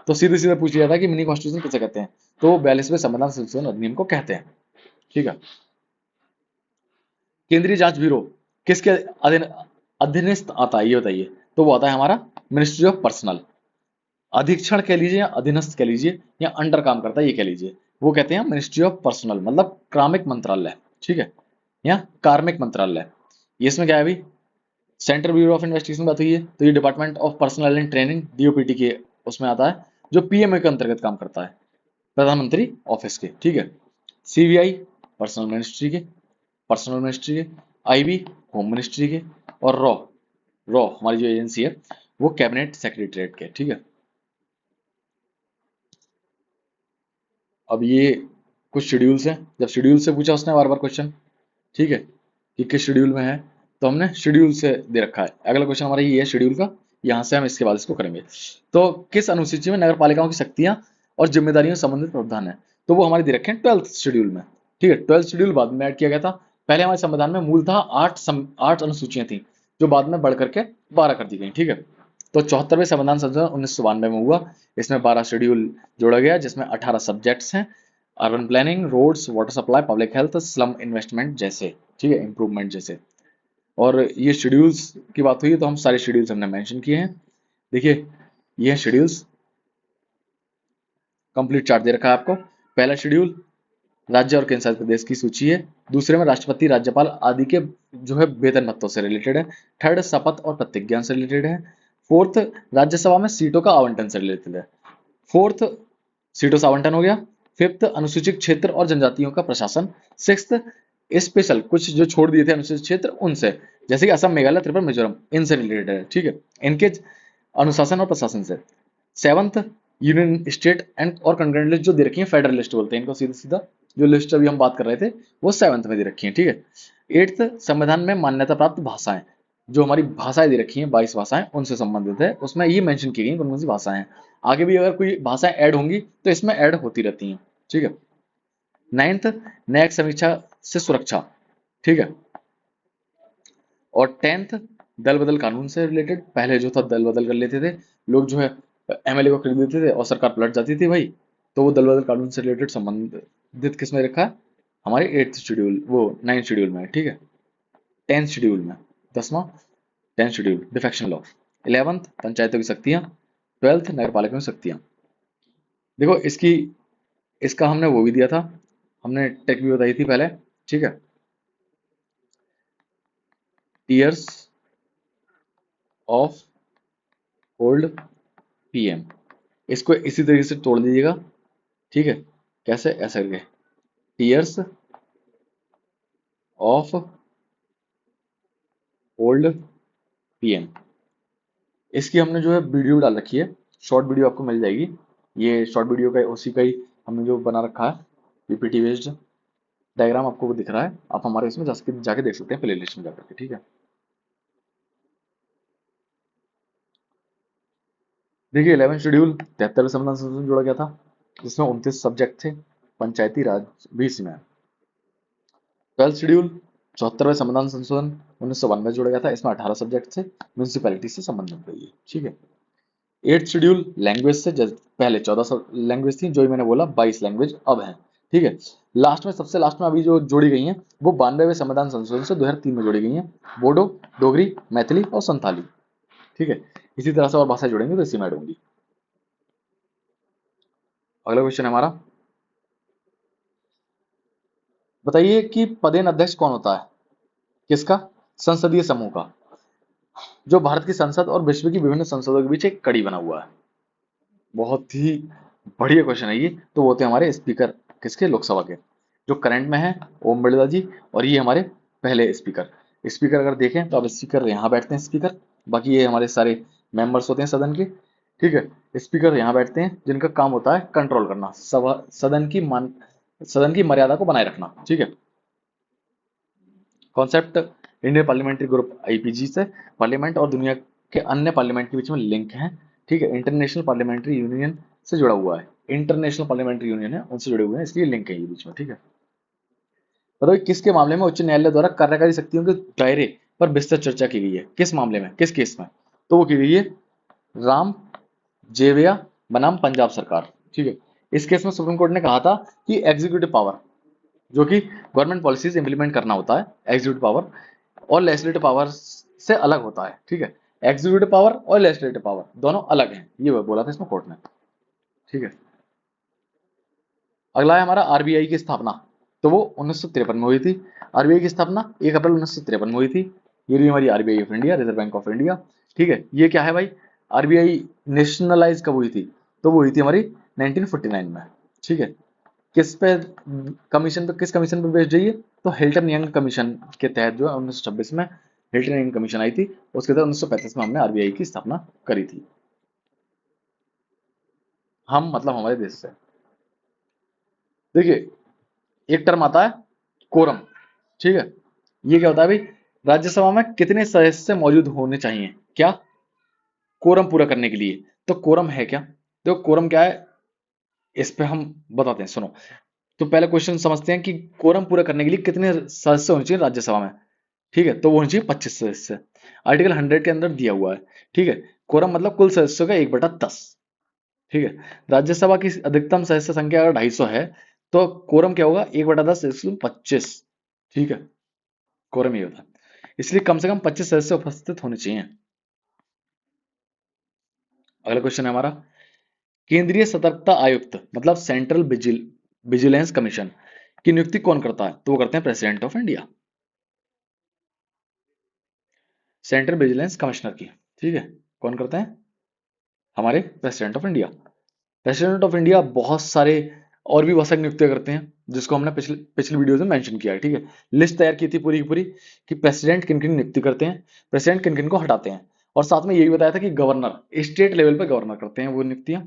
तो सीधे सीधे पूछ लिया था कि मिनी कॉन्स्टिट्यूशन किसे कहते हैं? तो 42वें संविधान संशोधन अधिनियम को कहते हैं। ठीक है, केंद्रीय जांच ब्यूरो किसके अधीनस्थ आता है ये बताइए? तो वो आता है हमारा मिनिस्ट्री ऑफ पर्सनल। अधीक्षण कह लीजिए या अधीनस्थ कह लीजिए या अंडर काम करता है ये कह लीजिए, वो कहते हैं मिनिस्ट्री ऑफ पर्सनल, मतलब कार्मिक मंत्रालय। ठीक है, या कार्मिक मंत्रालय। ये इसमें क्या है अभी, सेंट्रल ब्यूरो ऑफ इन्वेस्टिगेशन बात हुई है, तो ये department of personal and training DOPT के उसमें आता है, जो पीएमओ के अंतर्गत काम करता है, प्रधानमंत्री ऑफिस के। ठीक है, सीबीआई पर्सनल मिनिस्ट्री के, आईबी होम मिनिस्ट्री के, और रॉ रॉ हमारी जो एजेंसी है वो कैबिनेट सेक्रेटरीट के। ठीक है, अब ये कुछ शेड्यूल्स हैं, जब शेड्यूल से पूछा उसने बार बार क्वेश्चन, ठीक है, कि किस शेड्यूल में है, तो हमने शेड्यूल से दे रखा है। अगला क्वेश्चन हमारा ये है शेड्यूल का, यहाँ से हम इसके बाद इसको करेंगे। तो किस अनुसूची में नगर पालिकाओं की शक्तियां और जिम्मेदारियों से संबंधित प्रावधान है? तो वो हमारे दे रखे हैं 12th शेड्यूल में। ठीक है, 12th शेड्यूल बाद में ऐड किया गया था। पहले हमारे संविधान में मूलतः 8 अनुसूचियां थी जो बाद में बढ़ करके 12 कर दी गई। ठीक है, तो 74वें संविधान संशोधन 1992 में हुआ। इसमें 12 शेड्यूल जोड़ा गया जिसमें 18 सब्जेक्ट्स हैं, urban planning, roads, water supply, public health, slum investment जैसे, ठीक है, इंप्रूवमेंट जैसे। और ये शेड्यूल्स की बात हुई तो हम सारे शेड्यूल्स हमने मेंशन किए हैं। देखिए ये शेड्यूल्स, कंप्लीट चार्ट दे रखा है आपको। पहला शेड्यूल राज्य और केंद्र शासित प्रदेश की सूची है। दूसरे में राष्ट्रपति, राज्यपाल आदि के जो है वेतन भत्तों से रिलेटेड है। थर्ड शपथ और प्रतिज्ञा से रिलेटेड है। फोर्थ राज्यसभा में सीटों का आवंटन से रिलेटेड है। फोर्थ सीटों से आवंटन हो गया। फिफ्थ अनुसूचित क्षेत्र और जनजातियों का प्रशासन। सिक्स्थ स्पेशल, कुछ जो छोड़ दिए थे अनुसूचित क्षेत्र उनसे, जैसे कि असम, मेघालय, त्रिपुरा, मिजोरम, इनसे रिलेटेड है। ठीक है, इनके अनुशासन और प्रशासन से। सेवंथ यूनियन स्टेट एंड और कंकरेंट लिस्ट जो दे रखी है, फेडरल लिस्ट बोलते हैं इनको सीधा सीधा, जो लिस्ट अभी हम बात कर रहे थे वो 7th में दे रखी है। ठीक है, 8th संविधान में मान्यता प्राप्त भाषाएं, जो हमारी भाषाएं दे रखी हैं 22 भाषाएं उनसे संबंधित है। उसमें ये मेंशन की गई कौन कौन सी भाषाएं हैं। आगे भी अगर कोई भाषाएं ऐड होंगी तो इसमें ऐड होती रहती हैं। ठीक है, 9th न्यायिक समीक्षा से सुरक्षा। ठीक है, और 10th दल बदल कानून से रिलेटेड। पहले जो था दल बदल कर लेते थे लोग, जो है एमएलए को खरीद लेते थे और सरकार पलट जाती थी भाई, तो वो दल बदल कानून से रिलेटेड संबंधित किस में रखा है, हमारे 8th शेड्यूल, वो 9th शेड्यूल में है। ठीक है, 10th शेड्यूल में, 10वां 10th schedule defection law. 11th पंचायतों की शक्तियां। 12th नगर पालिका की शक्तियां। देखो इसका हमने वो भी दिया था, हमने टेक भी बताई थी पहले। ठीक है, टीयर्स ऑफ ओल्ड पीएम, इसको इसी तरीके से तोड़ दीजिएगा। ठीक है, कैसे, ऐसे करके, टीयर्स ऑफ ओल्ड पीएम। इसकी हमने जो है वीडियो डाल रखी है, शॉर्ट वीडियो आपको मिल जाएगी। ये शॉर्ट वीडियो का उसी का ही हमने जो बना रखा है, पीपीटी बेस्ड डायग्राम आपको वो दिख रहा है। आप हमारे इसमें जाके देख सकते हैं, प्ले लिस्ट में जाकर के। ठीक है, देखिए 11 शेड्यूल 73वें संविधान संशोधन जोड़ा गया था जिसमें 29 सब्जेक्ट थे, पंचायती राज भी इसमें है। 12th शेड्यूल 74वें संविधान संशोधन 1992 में जोड़ा गया था, इसमें 18 सब्जेक्ट थे, म्यूनिसिपैलिटी से संबंधित है ये। ठीक है, 8th शेड्यूल लैंग्वेज से, पहले 14 लैंग्वेज थी, जो ही मैंने बोला 22 लैंग्वेज अब है। ठीक है, लास्ट में, सबसे लास्ट में अभी जो जोड़ी गई हैं वो 92वें संविधान संशोधन से 2003 में जोड़ी गई हैं, बोडो, डोगरी, मैथिली और संथाली। ठीक है, इसी तरह से और भाषाएं जोड़ेंगे तो इसी में ऐड होंगी। अगला क्वेश्चन है हमारा, बताइए कि पदेन अध्यक्ष कौन होता है, किसका, संसदीय समूह का, जो भारत की संसद और विश्व की विभिन्न संसदों के बीच एक कड़ी बना हुआ है। बहुत ही बढ़िया क्वेश्चन है ये। तो वो थे हमारे स्पीकर, किसके, लोकसभा के, जो करंट में है ओम बिरला जी, और ये हमारे पहले स्पीकर। स्पीकर अगर देखें तो अब स्पीकर यहाँ बैठते हैं स्पीकर, बाकी ये हमारे सारे मेंबर्स होते हैं सदन के। ठीक है, स्पीकर यहाँ बैठते हैं जिनका काम होता है कंट्रोल करना, सदन की मर्यादा को बनाए रखना। ठीक है, concept Indian parliamentary group IPG से पार्लियामेंट और दुनिया के अन्य पार्लियामेंट के बीच में लिंक है। ठीक है, इंटरनेशनल पार्लियामेंट्री यूनियन से जुड़ा हुआ है, इंटरनेशनल पार्लियामेंट्री यूनियन है उनसे जुड़े हुए हैं, इसलिए लिंक है ये बीच में। ठीक है, बताओ किसके मामले में उच्च न्यायालय द्वारा कार्यकारी शक्तियों के दायरे पर विस्तृत चर्चा की गई है, किस मामले में, किस केस में, तो वो की गई है राम जेविया बनाम पंजाब सरकार। ठीक है, इस केस में सुप्रीम कोर्ट ने कहा था कि एग्जीक्यूटिव पावर, जो कि गवर्नमेंट पॉलिसीज इंप्लीमेंट करना होता है, एग्जीक्यूटिव पावर, और लेजिस्लेटिव पावर से अलग होता है। ठीक है, एग्जीक्यूटिव पावर और लेजिस्लेटिव पावर दोनों अलग हैं, ये बोला था इसमें कोर्ट ने। ठीक है, अगला है हमारा आरबीआई की स्थापना, तो वो 1953 में हुई थी। आरबीआई की स्थापना 1 अप्रैल 1953 में हुई थी। ये रही हमारी RBI of India, reserve bank of India. ठीक है, ये क्या है भाई, आरबीआई नेशनलाइज कब हुई थी, तो वो हुई थी हमारी 1949 में। ठीक है, किस पे कमीशन पे, किस कमीशन पे बेस्ड है ये, तो हिल्टन यंग कमीशन के तहत जो है 1926 में हिल्टन यंग कमीशन आई थी, उसके तहत 1935 में हमने आरबीआई की स्थापना करी थी। हम मतलब हमारे देश से। देखिए एक टर्म आता है कोरम। ठीक है, ये क्या होता है भाई, राज्यसभा में कितने सदस्य मौजूद होने चाहिए, क्या, कोरम पूरा करने के लिए। तो कोरम है क्या, देखो कोरम क्या है, इस पे हम बताते हैं, सुनो। तो पहले क्वेश्चन समझते हैं कि कोरम पूरा करने के लिए कितने सदस्य होने चाहिए राज्यसभा में। ठीक है, तो वो होने चाहिए 25 सदस्य। आर्टिकल 100 के अंदर दिया हुआ है। ठीक है, कोरम मतलब कुल सदस्यों का 1/10। ठीक है, राज्यसभा की अधिकतम सदस्य संख्या अगर 250 है तो कोरम क्या होगा, 1/10 इसलिए 25। ठीक है, कोरम ये होता है, इसलिए कम से कम 25 सदस्य उपस्थित होने चाहिए। अगला क्वेश्चन है हमारा, केंद्रीय सतर्कता आयुक्त मतलब सेंट्रल विजिलेंस कमीशन की नियुक्ति कौन करता है, तो वो करते हैं president of India, central vigilance commissioner की। ठीक है, कौन करते हैं, हमारे president of India. President of India बहुत सारे और भी बहुत सारी नियुक्तियां करते हैं, जिसको हमने पिछले पिछली वीडियो में मेंशन किया है। ठीक है, लिस्ट तैयार की थी पूरी की पूरी कि प्रेसिडेंट किन किन नियुक्ति करते हैं, प्रेसिडेंट किन किन को हटाते हैं, और साथ में ये भी बताया था कि गवर्नर स्टेट लेवल पर गवर्नर करते हैं वो नियुक्तियां।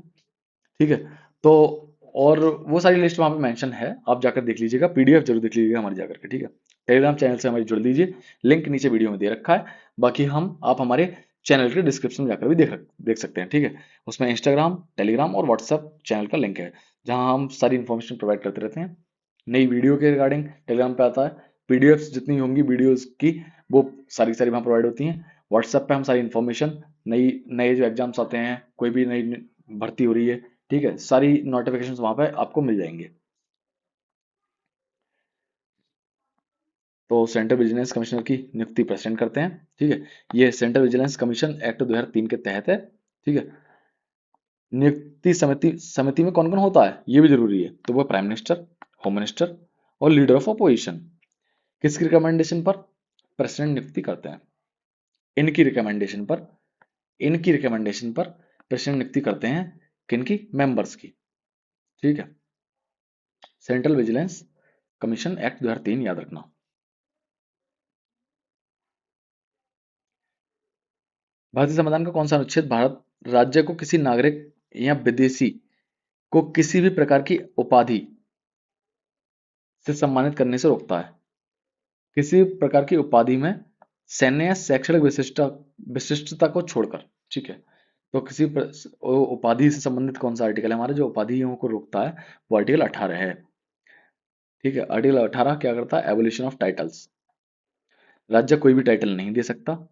ठीक है, तो और वो सारी लिस्ट वहां पे मेंशन है, आप जाकर देख लीजिएगा, पीडीएफ जरूर देख लीजिएगा हमारी जाकर के। ठीक है, टेलीग्राम चैनल से हमारी जुड़ लीजिए, लिंक नीचे वीडियो में दे रखा है। बाकी हम आप हमारे चैनल के डिस्क्रिप्शन में जाकर भी देख सकते हैं। ठीक है, उसमें इंस्टाग्राम, टेलीग्राम और व्हाट्सएप चैनल का लिंक है, जहां हम सारी इन्फॉर्मेशन प्रोवाइड करते रहते हैं। नई वीडियो के रिगार्डिंग टेलीग्राम पे आता है, पीडीएफ जितनी होंगी वीडियोस की वो सारी सारी वहाँ प्रोवाइड होती हैं। व्हाट्सएप पे हम सारी इन्फॉर्मेशन, नई नए जो एग्जाम्स आते हैं, कोई भी नई भर्ती हो रही है, ठीक है, सारी नोटिफिकेशंस वहां पे आपको मिल जाएंगे। तो सेंट्रल विजिलेंस कमिश्नर की नियुक्ति प्रेसिडेंट करते हैं। ठीक है, ये सेंट्रल विजिलेंस कमीशन एक्ट 2003 के तहत है। ठीक है, नियुक्ति समिति समिति में कौन कौन होता है ये भी जरूरी है, तो वो प्राइम मिनिस्टर, होम मिनिस्टर और लीडर ऑफ अपोजिशन। किसकी रिकमेंडेशन पर, प्रेसिडेंट नियुक्ति करते हैं, इनकी रिकमेंडेशन पर, इनकी रिकमेंडेशन पर प्रेसिडेंट नियुक्ति करते हैं, किनकी, मेंबर्स की। ठीक है, सेंट्रल विजिलेंस कमीशन एक्ट 2003 याद रखना। भारतीय संविधान का कौन सा अनुच्छेद भारत राज्य को किसी नागरिक या विदेशी को किसी भी प्रकार की उपाधि से सम्मानित करने से रोकता है, किसी भी प्रकार की उपाधि में सैन्य या शैक्षणिक विशिष्टता को छोड़कर। ठीक है, तो किसी उपाधि से संबंधित कौन सा आर्टिकल है हमारा जो उपाधियों को रोकता है, वो आर्टिकल 18 है। ठीक है, आर्टिकल 18 क्या करता है, एबोलिशन ऑफ टाइटल्स, राज्य कोई भी टाइटल नहीं दे सकता।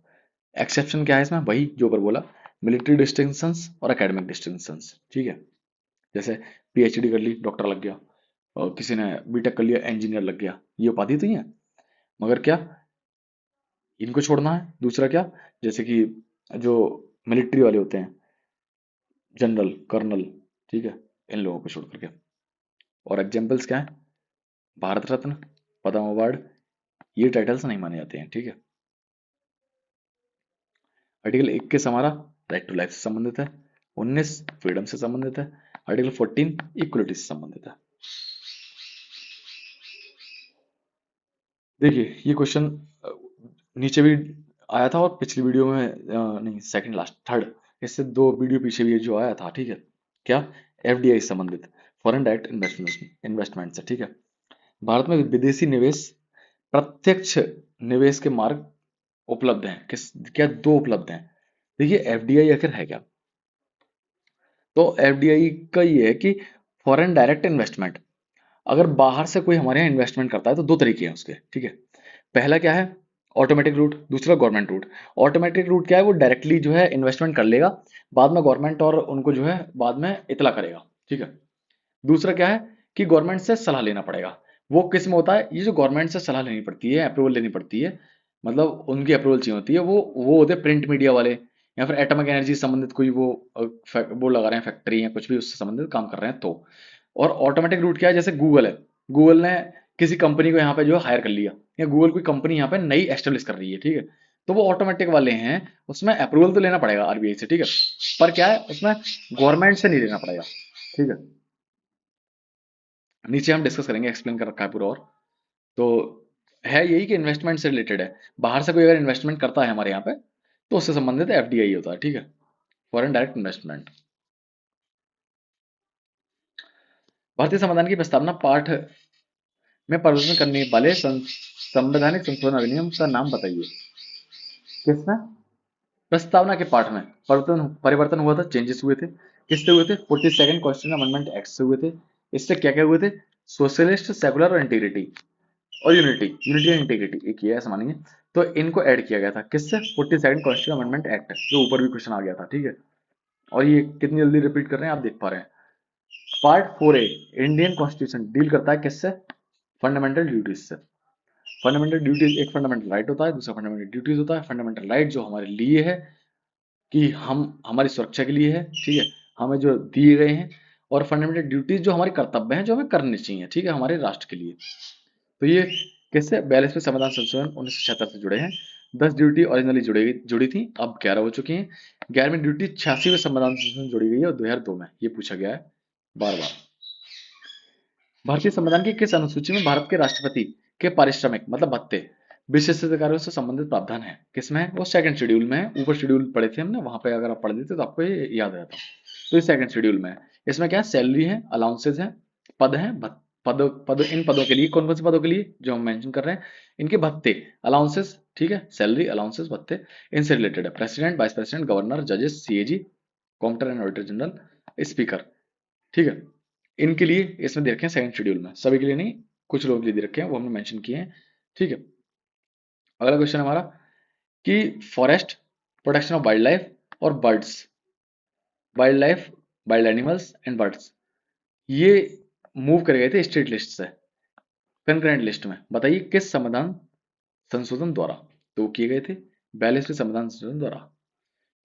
एक्सेप्शन क्या है इसमें, वही जो ऊपर बोला, मिलिट्री डिस्टिंक्शंस और एकेडमिक डिस्टिंक्शंस। ठीक है, जैसे पीएचडी कर ली डॉक्टर लग गया, और किसी ने बीटेक कर लिया इंजीनियर लग गया, ये उपाधि तो ही है, मगर क्या इनको छोड़ना है। दूसरा क्या, जैसे कि जो मिलिट्री वाले होते हैं, जनरल, कर्नल, ठीक है, इन लोगों को छोड़ करके। और एग्जाम्पल्स क्या है, भारत रत्न, पद्म अवार्ड, ये टाइटल्स नहीं माने जाते हैं। ठीक है, आर्टिकल 21 हमारा राइट टू लाइफ से संबंधित है, 19 फ्रीडम से संबंधित है, आर्टिकल 14 इक्वलिटी से संबंधित है। देखिए ये क्वेश्चन नीचे भी आया था और पिछली वीडियो में नहीं, सेकंड लास्ट थर्ड, इससे 2 वीडियो पीछे भी ये जो आया था। ठीक है, क्या, एफडीआई से संबंधित, फॉरेन डायरेक्ट इन्वेस्टमेंट से। ठीक है, भारत में विदेशी निवेश, प्रत्यक्ष निवेश के मार्ग उपलब्ध हैं, किस क्या, 2 उपलब्ध हैं। देखिए एफडीआई आखिर है क्या, तो एफडीआई का ये है कि फॉरेन डायरेक्ट इन्वेस्टमेंट, अगर बाहर से कोई हमारे यहाँ इन्वेस्टमेंट करता है तो 2 तरीके हैं उसके। ठीक है, पहला क्या है, ऑटोमेटिक रूट, दूसरा गवर्नमेंट रूट। ऑटोमेटिक रूट क्या है, वो डायरेक्टली जो है इन्वेस्टमेंट कर लेगा, बाद में गवर्नमेंट और उनको जो है बाद में इतला करेगा। ठीक है, दूसरा क्या है कि गवर्नमेंट से सलाह लेना पड़ेगा। वो किस में होता है, ये जो गवर्नमेंट से सलाह लेनी पड़ती है, अप्रूवल लेनी पड़ती है, मतलब उनकी अप्रूवल चाहिए होती है, वो होते हैं प्रिंट मीडिया वाले, या फिर एटॉमिक एनर्जी से संबंधित कोई वो लगा रहे हैं फैक्ट्री या कुछ भी उससे संबंधित काम कर रहे हैं तो। और ऑटोमेटिक रूट क्या है, जैसे गूगल है, गूगल ने किसी कंपनी को यहाँ पे जो है हायर कर लिया, या गूगल कोई कंपनी यहाँ पे नई एस्टेब्लिश कर रही है। ठीक है, तो वो ऑटोमेटिक वाले हैं, उसमें अप्रूवल तो लेना पड़ेगा आरबीआई से। ठीक है, पर क्या है उसमें गवर्नमेंट से नहीं लेना पड़ेगा। ठीक है, नीचे हम डिस्कस करेंगे, एक्सप्लेन कर रखा है पूरा। और तो है यही कि इन्वेस्टमेंट से रिलेटेड है, बाहर से कोई अगर इन्वेस्टमेंट करता है हमारे यहाँ पे तो उससे संबंधित एफडीआई होता है। ठीक है, फॉरेन डायरेक्ट इन्वेस्टमेंट। भारतीय संविधान की प्रस्तावना पाठ में परिवर्तन करने वाले संवैधानिक संशोधन अधिनियम का नाम बताइए। किसमें, प्रस्तावना के पाठ में परिवर्तन परिवर्तन हुआ था, चेंजेस हुए थे, किससे हुए थे? 42nd कॉन्स्टिट्यूशन अमेंडमेंट एक्ट से हुए थे। इससे क्या क्या हुए थे? सोशलिस्ट, सेकुलर और इंटीग्रिटी और यूनिटी, यूनिटी एंड इंटीग्रिटी एक ही है, ऐसा मानिए। तो इनको ऐड किया गया था किससे? 42nd कॉन्स्टिट्यूशन अमेंडमेंट एक्ट, जो ऊपर भी क्वेश्चन आ गया था, ठीक है। और ये कितनी जल्दी रिपीट कर रहे हैं आप देख पा रहे हैं। Part 4A Indian constitution deal करता है किससे? फंडामेंटल ड्यूटीज से। फंडामेंटल ड्यूटीज, एक फंडामेंटल राइट होता है, दूसरा फंडामेंटल ड्यूटीज होता है। फंडामेंटल राइट जो हमारे लिए है कि हम हमारी सुरक्षा के लिए है, ठीक है, हमें जो दिए गए हैं। और फंडामेंटल ड्यूटीज जो हमारे कर्तव्य हैं, जो हमें करने चाहिए, ठीक है, हमारे राष्ट्र के लिए। तो ये किससे? 42वें संविधान संशोधन 1976 से जुड़े हैं। 10 ड्यूटी ओरिजिनली जुड़ी थी, अब 11 हो चुकी हैं। 11वीं ड्यूटी 86वें संविधान संशोधन जुड़ी गई है, और 2002 में ये पूछा गया है बार बार। भारतीय संविधान की किस अनुसूची में भारत के राष्ट्रपति के पारिश्रमिक मतलब भत्ते विशिष्ट अधिकारियों से संबंधित प्रावधान है? किसमें है? वो सेकंड शेड्यूल में है। ऊपर शेड्यूल पढ़े थे हमने, वहां पे अगर आप पढ़ लेते तो आपको ये याद रहता। तो ये सेकंड शेड्यूल में है। इसमें क्या है? सैलरी है, अलाउंसेज है, पद है, पद पद इन पदों के लिए, कौन कौन से पदों के लिए जो हम मेंशन कर रहे हैं, इनके भत्ते, अलाउंसेस, ठीक है, सैलरी, अलाउंसेस, भत्ते, इनसे रिलेटेड है। प्रेसिडेंट, वाइस प्रेसिडेंट, गवर्नर, जजेस, CAG, comptroller and auditor general, speaker, ठीक है, इनके लिए इसमें दे रखे हैं सेकंड शेड्यूल में। सभी के लिए नहीं, कुछ लोग के लिए दे रखे हैं, वो हमने मेंशन किए हैं, ठीक है। अगला क्वेश्चन हमारा कि forest, protection of wild life और birds, wild life, wild animals and birds, ये मूव करे गए थे स्टेट लिस्ट से कंकरेंट लिस्ट में। बताइए किस संविधान संशोधन द्वारा? तो वो किए गए थे 42वें संविधान संशोधन द्वारा,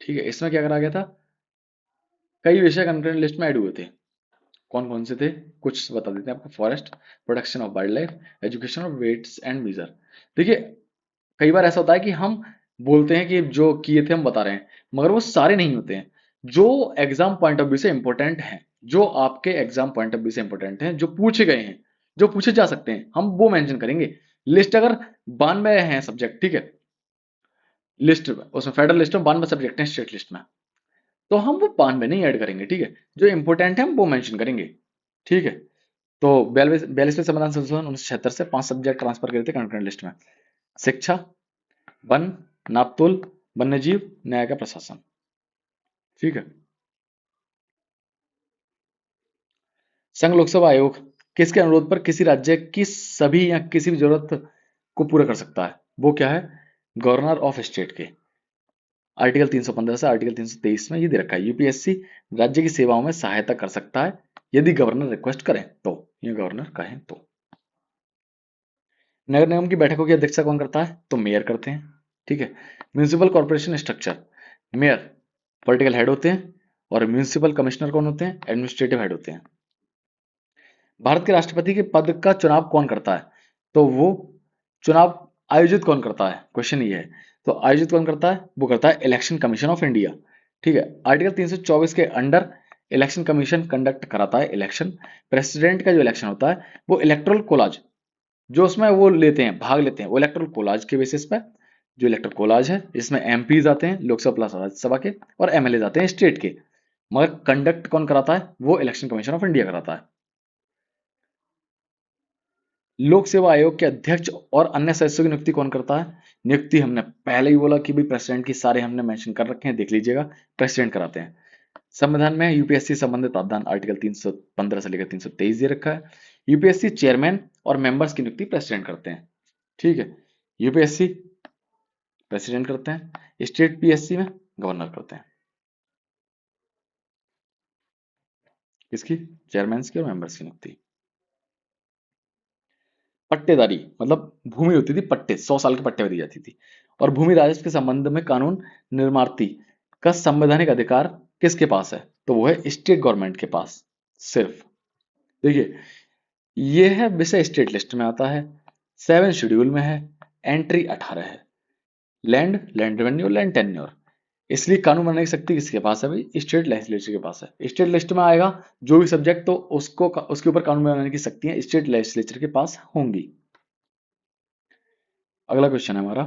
ठीक है। इसमें क्या करा गया था? कई विषय कंकरेंट लिस्ट में ऐड हुए थे। कौन कौन से थे? कुछ बता देते हैं आपको। Forest, protection of wild life, education of weights and measure. देखिए, कई बार ऐसा होता है कि हम बोलते हैं कि जो किए थे हम बता रहे हैं, मगर वो सारे नहीं होते हैं। जो एग्जाम पॉइंट ऑफ व्यू से इंपॉर्टेंट हैं, जो आपके एग्जाम पॉइंट ऑफ व्यू से इंपॉर्टेंट हैं, जो पूछे गए हैं, जो पूछे जा सकते हैं, हम वो मेंशन करेंगे। लिस्ट अगर 92 है सब्जेक्ट, ठीक है, लिस्ट उसमें फेडरल लिस्ट में 92 सब्जेक्ट हैं स्टेट लिस्ट में, तो हम वो 92 नहीं ऐड करेंगे, ठीक है। जो इंपॉर्टेंट है हम वो मेंशन करेंगे, ठीक है। तो 42वें संविधान संशोधन 1976 से 5 सब्जेक्ट ट्रांसफर करे थे कंकरेंट लिस्ट में। शिक्षा, वन, नापतोल, वन्यजीव, न्याय का प्रशासन, ठीक है। संघ लोकसेवा आयोग किसके अनुरोध पर किसी राज्य की सभी या किसी भी जरूरत को पूरा कर सकता है? वो क्या है? गवर्नर ऑफ स्टेट के। आर्टिकल 315 से आर्टिकल 323 में ये दे रखा है। यूपीएससी राज्य की सेवाओं में सहायता कर सकता है यदि गवर्नर रिक्वेस्ट करें तो, या गवर्नर कहें तो। नगर निगम की बैठकों की अध्यक्षता कौन करता है? तो मेयर करते हैं, ठीक है। Municipal corporation structure, mayor political head होते हैं, और म्यूनिसिपल कमिश्नर कौन होते हैं? एडमिनिस्ट्रेटिव हेड होते हैं। भारत के राष्ट्रपति के पद का चुनाव कौन करता है? तो वो चुनाव आयोजित कौन करता है? क्वेश्चन ये है। तो आयोजित कौन करता है? वो करता है इलेक्शन कमीशन ऑफ इंडिया, ठीक है। आर्टिकल 324 के अंडर इलेक्शन कमीशन कंडक्ट कराता है इलेक्शन। प्रेसिडेंट का जो इलेक्शन होता है वो इलेक्टोरल कोलाज, जो उसमें वो लेते हैं, भाग लेते हैं, वो इलेक्टोरल कोलाज के बेसिस पे, जो इलेक्टोरल कोलाज है इसमें एमपीज आते हैं लोकसभा प्लस राज्यसभा के, और एमएलए आते हैं स्टेट के, मगर कंडक्ट कौन कराता है? वो इलेक्शन कमीशन ऑफ इंडिया कराता है। लोक सेवा आयोग के अध्यक्ष और अन्य सदस्यों की नियुक्ति कौन करता है? नियुक्ति हमने पहले ही बोला कि भाई प्रेसिडेंट की सारे हमने मेंशन कर रखे हैं, देख लीजिएगा, प्रेसिडेंट कराते हैं। संविधान में यूपीएससी संबंधित प्रावधान आर्टिकल 315 से लेकर 323 दे रखा है। यूपीएससी चेयरमैन और मेंबर्स की नियुक्ति प्रेसिडेंट करते हैं, ठीक है। यूपीएससी प्रेसिडेंट करते हैं, स्टेट पीएससी में गवर्नर करते हैं। किसकी? चेयरमैन की और मेंबर्स की नियुक्ति। पट्टेदारी मतलब भूमि होती थी, पट्टे 100 साल के पट्टे में दी जाती थी। और भूमि राजस्व के संबंध में कानून निर्माती का संवैधानिक अधिकार किसके पास है? तो वो है स्टेट गवर्नमेंट के पास सिर्फ। देखिए, ये है विषय स्टेट लिस्ट में आता है, 7 शेड्यूल में है, एंट्री 18 है। Land, land revenue, land tenure, इसलिए कानून बनाने की शक्ति किसके पास है? भाई स्टेट लेजिस्लेचर के पास है। स्टेट लिस्ट में आएगा जो भी सब्जेक्ट, तो उसको उसके ऊपर कानून बनाने की शक्तियां स्टेट लेजिस्लेचर के पास होंगी। अगला क्वेश्चन है हमारा,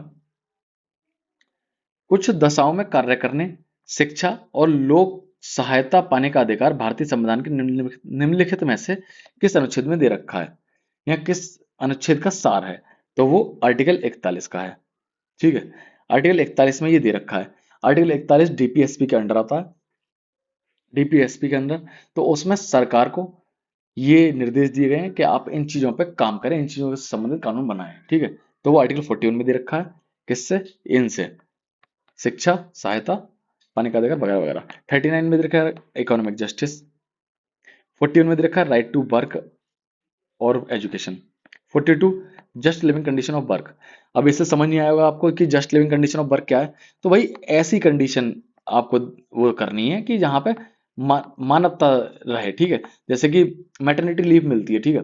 कुछ दशाओं में कार्य करने, शिक्षा और लोक सहायता पाने का अधिकार भारतीय संविधान के निम्नलिखित में से किस अनुच्छेद में दे रखा है, या किस अनुच्छेद का सार है? तो वो आर्टिकल 41 का है, ठीक है। आर्टिकल 41 में ये दे रखा है। आर्टिकल 41 डीपीएसपी के अंडर आता है। डीपीएसपी के अंदर। तो उसमें सरकार को ये निर्देश दिए गए हैं कि आप इन चीजों पे काम करें, इन चीजों से संबंधित कानून बनाएं, ठीक है। तो वो आर्टिकल 41 में दे रखा है, किससे, इनसे, शिक्षा, सहायता, पानी का अधिकार वगैरह वगैरह। 39 में दे रखा है इकोनॉमिक जस्टिस। 41 में दे रखा है राइट टू वर्क और education. 42 just living condition of work. अब इससे समझ नहीं आएगा आपको कि just living condition of work क्या है। तो भाई ऐसी कंडीशन आपको वो करनी है कि जहां पे मानवता रहे, ठीक है। जैसे कि मैटरनिटी लीव मिलती है, ठीक है।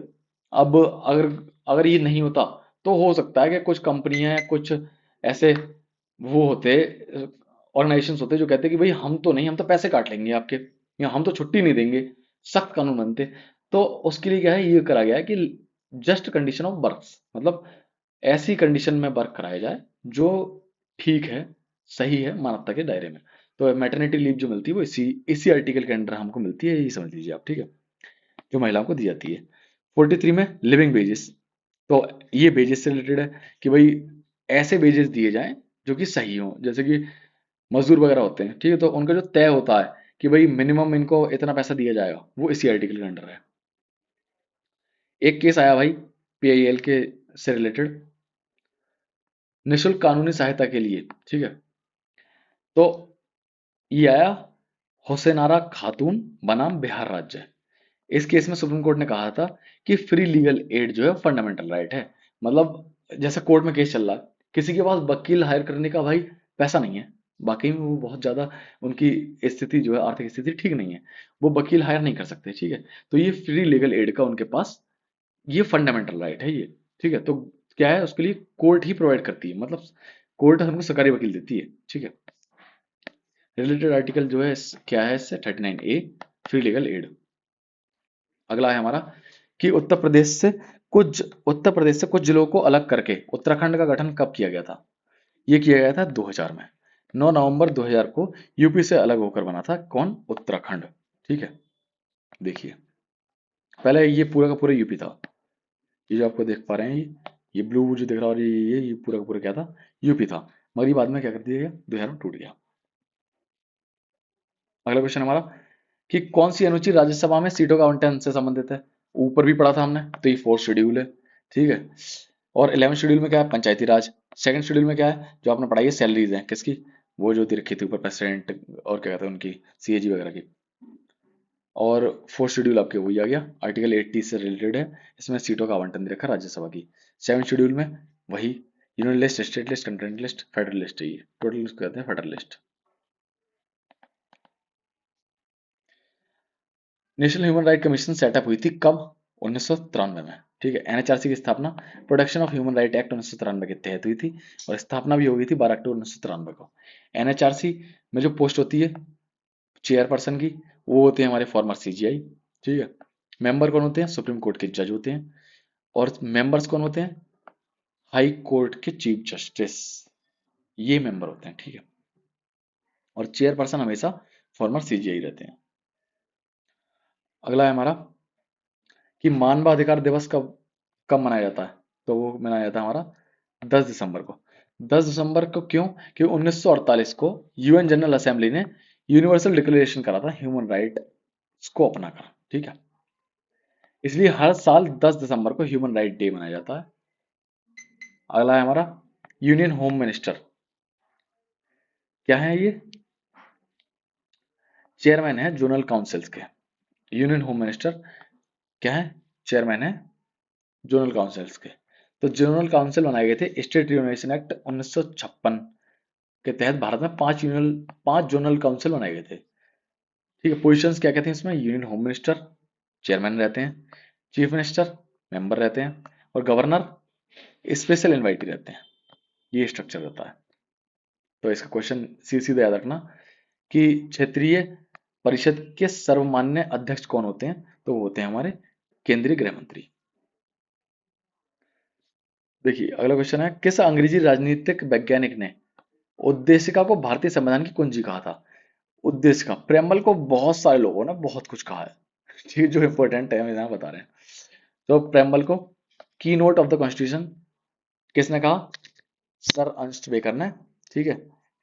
अब अगर अगर ये नहीं होता तो हो सकता है कि कुछ कंपनियां, कुछ ऐसे वो होते ऑर्गेनाइजेशन होते जो कहते कि भाई हम तो नहीं, हम तो पैसे काट लेंगे आपके, या हम तो छुट्टी नहीं देंगे, सख्त कानून बनते। तो उसके लिए क्या है, ये करा गया है कि जस्ट कंडीशन ऑफ वर्क, मतलब ऐसी कंडीशन में वर्क कराया जाए जो ठीक है, सही है, मानवता के दायरे में। तो मैटरनिटी लीव जो मिलती है वो इसी इसी आर्टिकल के अंडर हमको मिलती है, यही समझ लीजिए आप, ठीक है, जो महिलाओं को दी जाती है। 43 में लिविंग वेजेस। तो ये वेजेस से रिलेटेड है कि भाई ऐसे वेजेस दिए जाएं जो कि सही हो, जैसे कि मजदूर वगैरह होते हैं, ठीक है, तो उनका जो तय होता है कि भाई मिनिमम इनको इतना पैसा दिया जाएगा, वो इसी आर्टिकल के अंडर है। एक केस आया भाई पीआईएल के से रिलेटेड, निशुल्क कानूनी सहायता के लिए, ठीक है। तो ये आया हुसैनारा खातून बनाम बिहार राज्य। इस केस में सुप्रीम कोर्ट ने कहा था कि फ्री लीगल एड जो है फंडामेंटल राइट है। मतलब जैसे कोर्ट में केस चल रहा है, किसी के पास वकील हायर करने का भाई पैसा नहीं है, वाकई में वो बहुत ज्यादा, उनकी स्थिति जो है, आर्थिक स्थिति ठीक नहीं है, वो वकील हायर नहीं कर सकते, ठीक है। तो ये फ्री लीगल एड का उनके पास ये फंडामेंटल राइट है ये, ठीक है। तो क्या है, उसके लिए कोर्ट ही प्रोवाइड करती है, मतलब कोर्ट हमको सरकारी वकील देती है, ठीक है। रिलेटेड आर्टिकल जो है क्या है इससे, 39A, फ्री लीगल एड। अगला है हमारा कि उत्तर प्रदेश से कुछ जिलों को अलग करके उत्तराखंड का गठन कब किया गया था। ये किया गया था 2000 में। 9 नवंबर 2000 को यूपी से अलग होकर बना था कौन, उत्तराखंड, ठीक है। देखिए पहले ये पूरा का पूरा यूपी था, ये जो आपको देख पा रहे हैं, ये ब्लू जो दिख रहा है, और ये पूरा का पूरा क्या था, यूपी था। मगर ये बाद में क्या कर दिया गया, 2000 में टूट गया। अगला क्वेश्चन हमारा कि कौन सी अनुच्छेद राज्यसभा में सीटों का आवंटन से संबंधित है। ऊपर भी पढ़ा था हमने, तो ये फोर्थ शेड्यूल है, ठीक है। और 11 शेड्यूल में क्या है, पंचायती राज। सेकंड शेड्यूल में क्या है, जो आपने पढ़ाई है, सैलरीज है किसकी, वो जो दे रखी थी ऊपर, प्रेसिडेंट और क्या कहते हैं उनकी, सीएजी वगैरह की। और फोर्थ शेड्यूल आपके वही आ गया, आर्टिकल 80 से रिलेटेड है, इसमें सीटों का आवंटन दे रखा है राज्यसभा की। सेवन शेड्यूल में वही union list, state list, content list, federal list है, ये टोटल कहते हैं federal list. National human right commission setup हुई थी कब, 1993 में, ठीक है। एनएचआरसी की स्थापना protection of human right act 1993 के तहत हुई थी, और स्थापना भी हो गई थी 12 अक्टूबर 1993 को। एनएचआरसी में जो पोस्ट होती है चेयरपर्सन की, वो होते हैं हमारे फॉर्मर सीजीआई, ठीक है। मेंबर कौन होते हैं, सुप्रीम कोर्ट के जज होते हैं। और मेंबर्स कौन होते हैं, हाई कोर्ट के चीफ जस्टिस, ये मेंबर होते हैं, ठीक है। और चेयरपर्सन हमेशा फॉर्मर सीजीआई रहते हैं। अगला है हमारा कि मानवाधिकार दिवस कब कब मनाया जाता है। तो वो मनाया जाता है हमारा 10 दिसंबर को। 10 दिसंबर को क्यों, कि 1948 को यूएन जनरल असेंबली ने यूनिवर्सल डिक्लेरेशन करा था ह्यूमन राइट्स को अपना कर, ठीक है। इसलिए हर साल 10 दिसंबर को ह्यूमन राइट डे मनाया जाता है। अगला है हमारा यूनियन होम मिनिस्टर, क्या है ये, चेयरमैन है जोनल काउंसिल्स के। यूनियन होम मिनिस्टर क्या है, चेयरमैन है जोनल काउंसिल्स के। तो जोनल काउंसिल बनाए गए थे स्टेट यूनियन एक्ट 1956 के तहत। भारत में पांच जोनल काउंसिल बनाए गए थे, ठीक है। पोजीशंस क्या क्या थी इसमें, यूनियन होम मिनिस्टर चेयरमैन रहते हैं, चीफ मिनिस्टर मेंबर रहते हैं, और गवर्नर स्पेशल इनवाइटी रहते हैं। ये स्ट्रक्चर रहता है। तो इसका क्वेश्चन सीधा याद रखना कि क्षेत्रीय परिषद के सर्वमान्य अध्यक्ष कौन होते हैं, तो वो होते हैं हमारे केंद्रीय गृह मंत्री। देखिए अगला क्वेश्चन है, किस अंग्रेजी राजनीतिक वैज्ञानिक ने उद्देशिका को भारतीय संविधान की कुंजी कहा था। उद्देशिका, प्रेमबल को बहुत सारे लोगों ने बहुत कुछ कहा है, ठीक है, जो इंपॉर्टेंट है हम यहाँ बता रहे हैं। तो प्रेमबल को की नोट ऑफ द कॉन्स्टिट्यूशन किसने कहा, सर अर्नस्ट बेकर ने, ठीक है।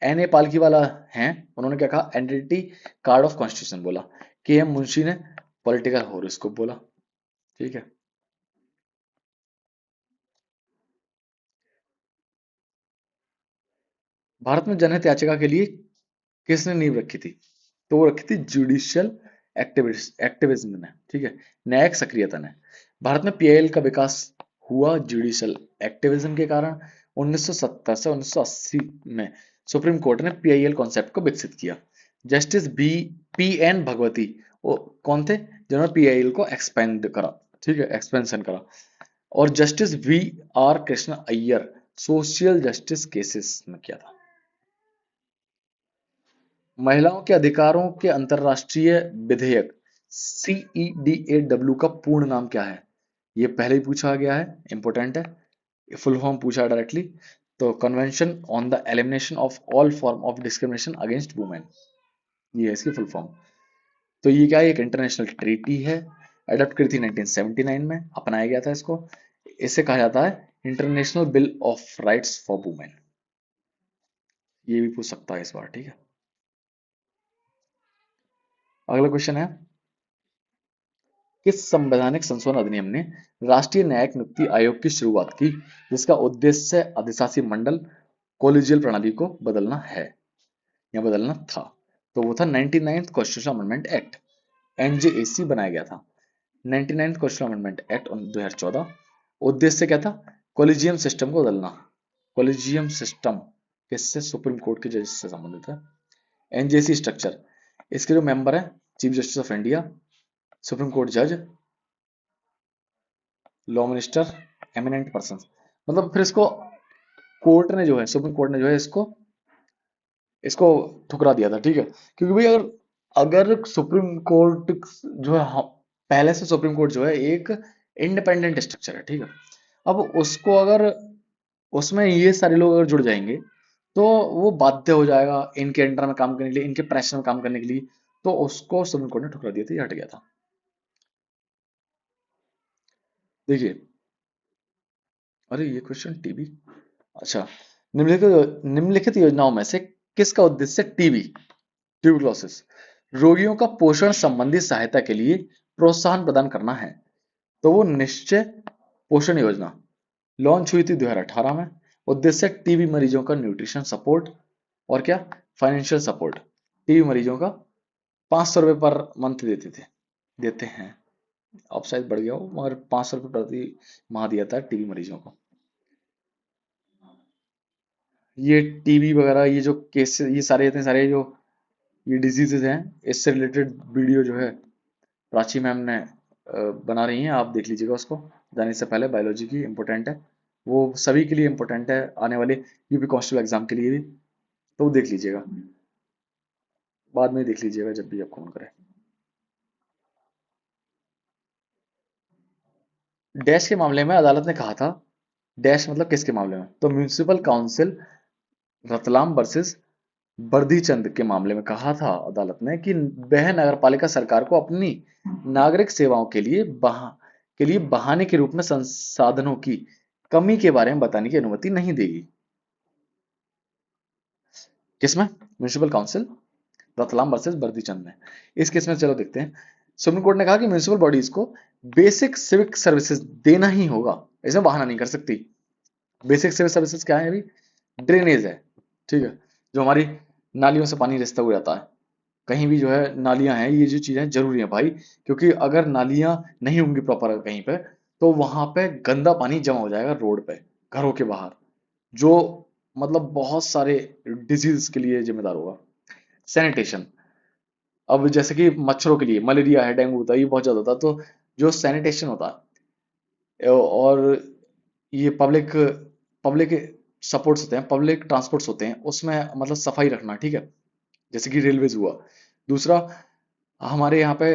एन ए पालकी वाला हैं, उन्होंने क्या कहा, एंटिटी कार्ड ऑफ कॉन्स्टिट्यूशन बोला। के एम मुंशी ने पॉलिटिकल होरोस्कोप बोला। ठीक है। भारत में जनहित याचिका के लिए किसने नींव रखी थी? तो वो रखी थी जुडिशियल एक्टिविज्म ने। ठीक है, न्यायिक सक्रियता ने। भारत में पीआईएल का विकास हुआ जुडिशियल एक्टिविज्म के कारण। 1970 से 1980 में सुप्रीम कोर्ट ने पीआईएल कॉन्सेप्ट को विकसित किया। Justice B P N Bhagwati वो कौन थे, जिन्होंने पीआईएल को एक्सपेंड करा। ठीक है, एक्सपेंशन करा। और justice V R Krishna Iyer social justice cases में किया था। महिलाओं के अधिकारों के अंतरराष्ट्रीय विधेयक CEDAW का पूर्ण नाम क्या है? ये पहले ही पूछा गया है, इंपॉर्टेंट है। फुल फॉर्म पूछा डायरेक्टली। तो convention on the elimination of all form of discrimination against women, ये है इसकी फुल फॉर्म। तो ये क्या है, एक इंटरनेशनल ट्रीटी है, अडॉप्ट करी थी 1979 में, अपनाया गया था इसको। इसे कहा जाता है international bill of rights for women. ये भी पूछ सकता है इस बार। ठीक है, अगला क्वेश्चन है, किस संवैधानिक संशोधन अधिनियम ने राष्ट्रीय न्यायिक नियुक्ति आयोग की शुरुआत की, जिसका उद्देश्य अधिशासी मंडल कोलिजियल प्रणाली को बदलना है या बदलना था? तो वो था 99th constitution amendment act, NJAC बनाया गया था। 99th constitution amendment act 2014। उद्देश्य क्या था? कोलिजियम सिस्टम को बदलना। कोलिजियम सिस्टम किससे? सुप्रीम कोर्ट के जज से संबंधित है। एनजेसी स्ट्रक्चर, इसके जो मेंबर है, chief justice of India, supreme court जज, लॉ मिनिस्टर, एमिनेंट पर्सन। मतलब फिर इसको कोर्ट ने जो है, सुप्रीम कोर्ट ने जो है इसको इसको ठुकरा दिया था। ठीक है, क्योंकि भाई अगर अगर सुप्रीम कोर्ट जो है, पहले से सुप्रीम कोर्ट जो है एक इंडिपेंडेंट स्ट्रक्चर है। ठीक है, अब उसको अगर उसमें ये सारे लोग अगर जुड़ जाएंगे तो वो बाध्य हो जाएगा इनके अंडर में काम करने के लिए, इनके प्रेशर में काम करने के लिए। तो उसको सुप्रीम कोर्ट ने ठुकरा दिया था, ये हट गया था। देखिए, अरे ये क्वेश्चन टीबी, अच्छा, निम्नलिखित योजनाओं में से किसका उद्देश्य टीबी ट्यूबरकुलोसिस रोगियों का पोषण संबंधी सहायता के लिए प्रोत्साहन प्रदान करना है? तो वो निश्चय पोषण योजना लॉन्च हुई थी 2018 में। उद्देश्य टीबी मरीजों का न्यूट्रिशन सपोर्ट और क्या, फाइनेंशियल सपोर्ट। टीबी मरीजों का 500 रुपये पर मंथ देते हैं। अब शायद बढ़ गया हो, मगर 500 रुपये प्रति माह दिया था टीबी मरीजों को। ये टीबी वगैरह, ये जो केस, ये सारे इतने सारे जो ये डिजीजेज हैं, इससे रिलेटेड वीडियो जो है प्राची मैम ने बना रही हैं, आप देख लीजिएगा उसको जाने से पहले। बायोलॉजी की इंपॉर्टेंट है, वो सभी के लिए इंपॉर्टेंट है, आने वाले यूपी कांस्टेबल एग्जाम के लिए भी। तो वो देख लीजिएगा, बाद में देख लीजिएगा जब भी आपको मन करे। डैश के मामले में अदालत ने कहा था, डैश मतलब किसके मामले में? तो म्यूनिसिपल काउंसिल रतलाम वर्सेस बर्दीचंद के मामले में कहा था अदालत ने कि वह नगरपालिका सरकार को अपनी नागरिक सेवाओं के लिए बहाने के रूप में संसाधनों की कमी के बारे में बताने की अनुमति नहीं देगी। किसमें? म्यूनिसिपल काउंसिल रतलाम वर्सेस बर्दीचंद में। इस केस में चलो देखते हैं। सुप्रीम कोर्ट ने कहा कि म्यूनिसिपल बॉडीज को बेसिक सिविक सर्विसेज देना ही होगा, इसमें बहाना नहीं कर सकती। बेसिक सिविक सर्विसेज क्या है? अभी ड्रेनेज है। ठीक है, जो हमारी नालियों से पानी रिसता हुआ जाता है, कहीं भी जो है नालियां हैं, ये जो चीजें जरूरी है भाई, क्योंकि अगर नालियां नहीं होंगी प्रॉपर कहीं पे, तो वहां पे गंदा पानी जमा हो जाएगा रोड पे, घरों के बाहर, जो मतलब बहुत सारे डिजीज के लिए जिम्मेदार होगा। सैनिटेशन, अब जैसे कि मच्छरों के लिए मलेरिया है, डेंगू होता है, ये बहुत ज्यादा होता है, तो जो सैनिटेशन होता है और ये पब्लिक पब्लिक सपोर्ट्स होते हैं, पब्लिक ट्रांसपोर्ट्स होते हैं, उसमें मतलब सफाई रखना। ठीक है, जैसे कि रेलवेज हुआ। दूसरा, हमारे यहाँ पे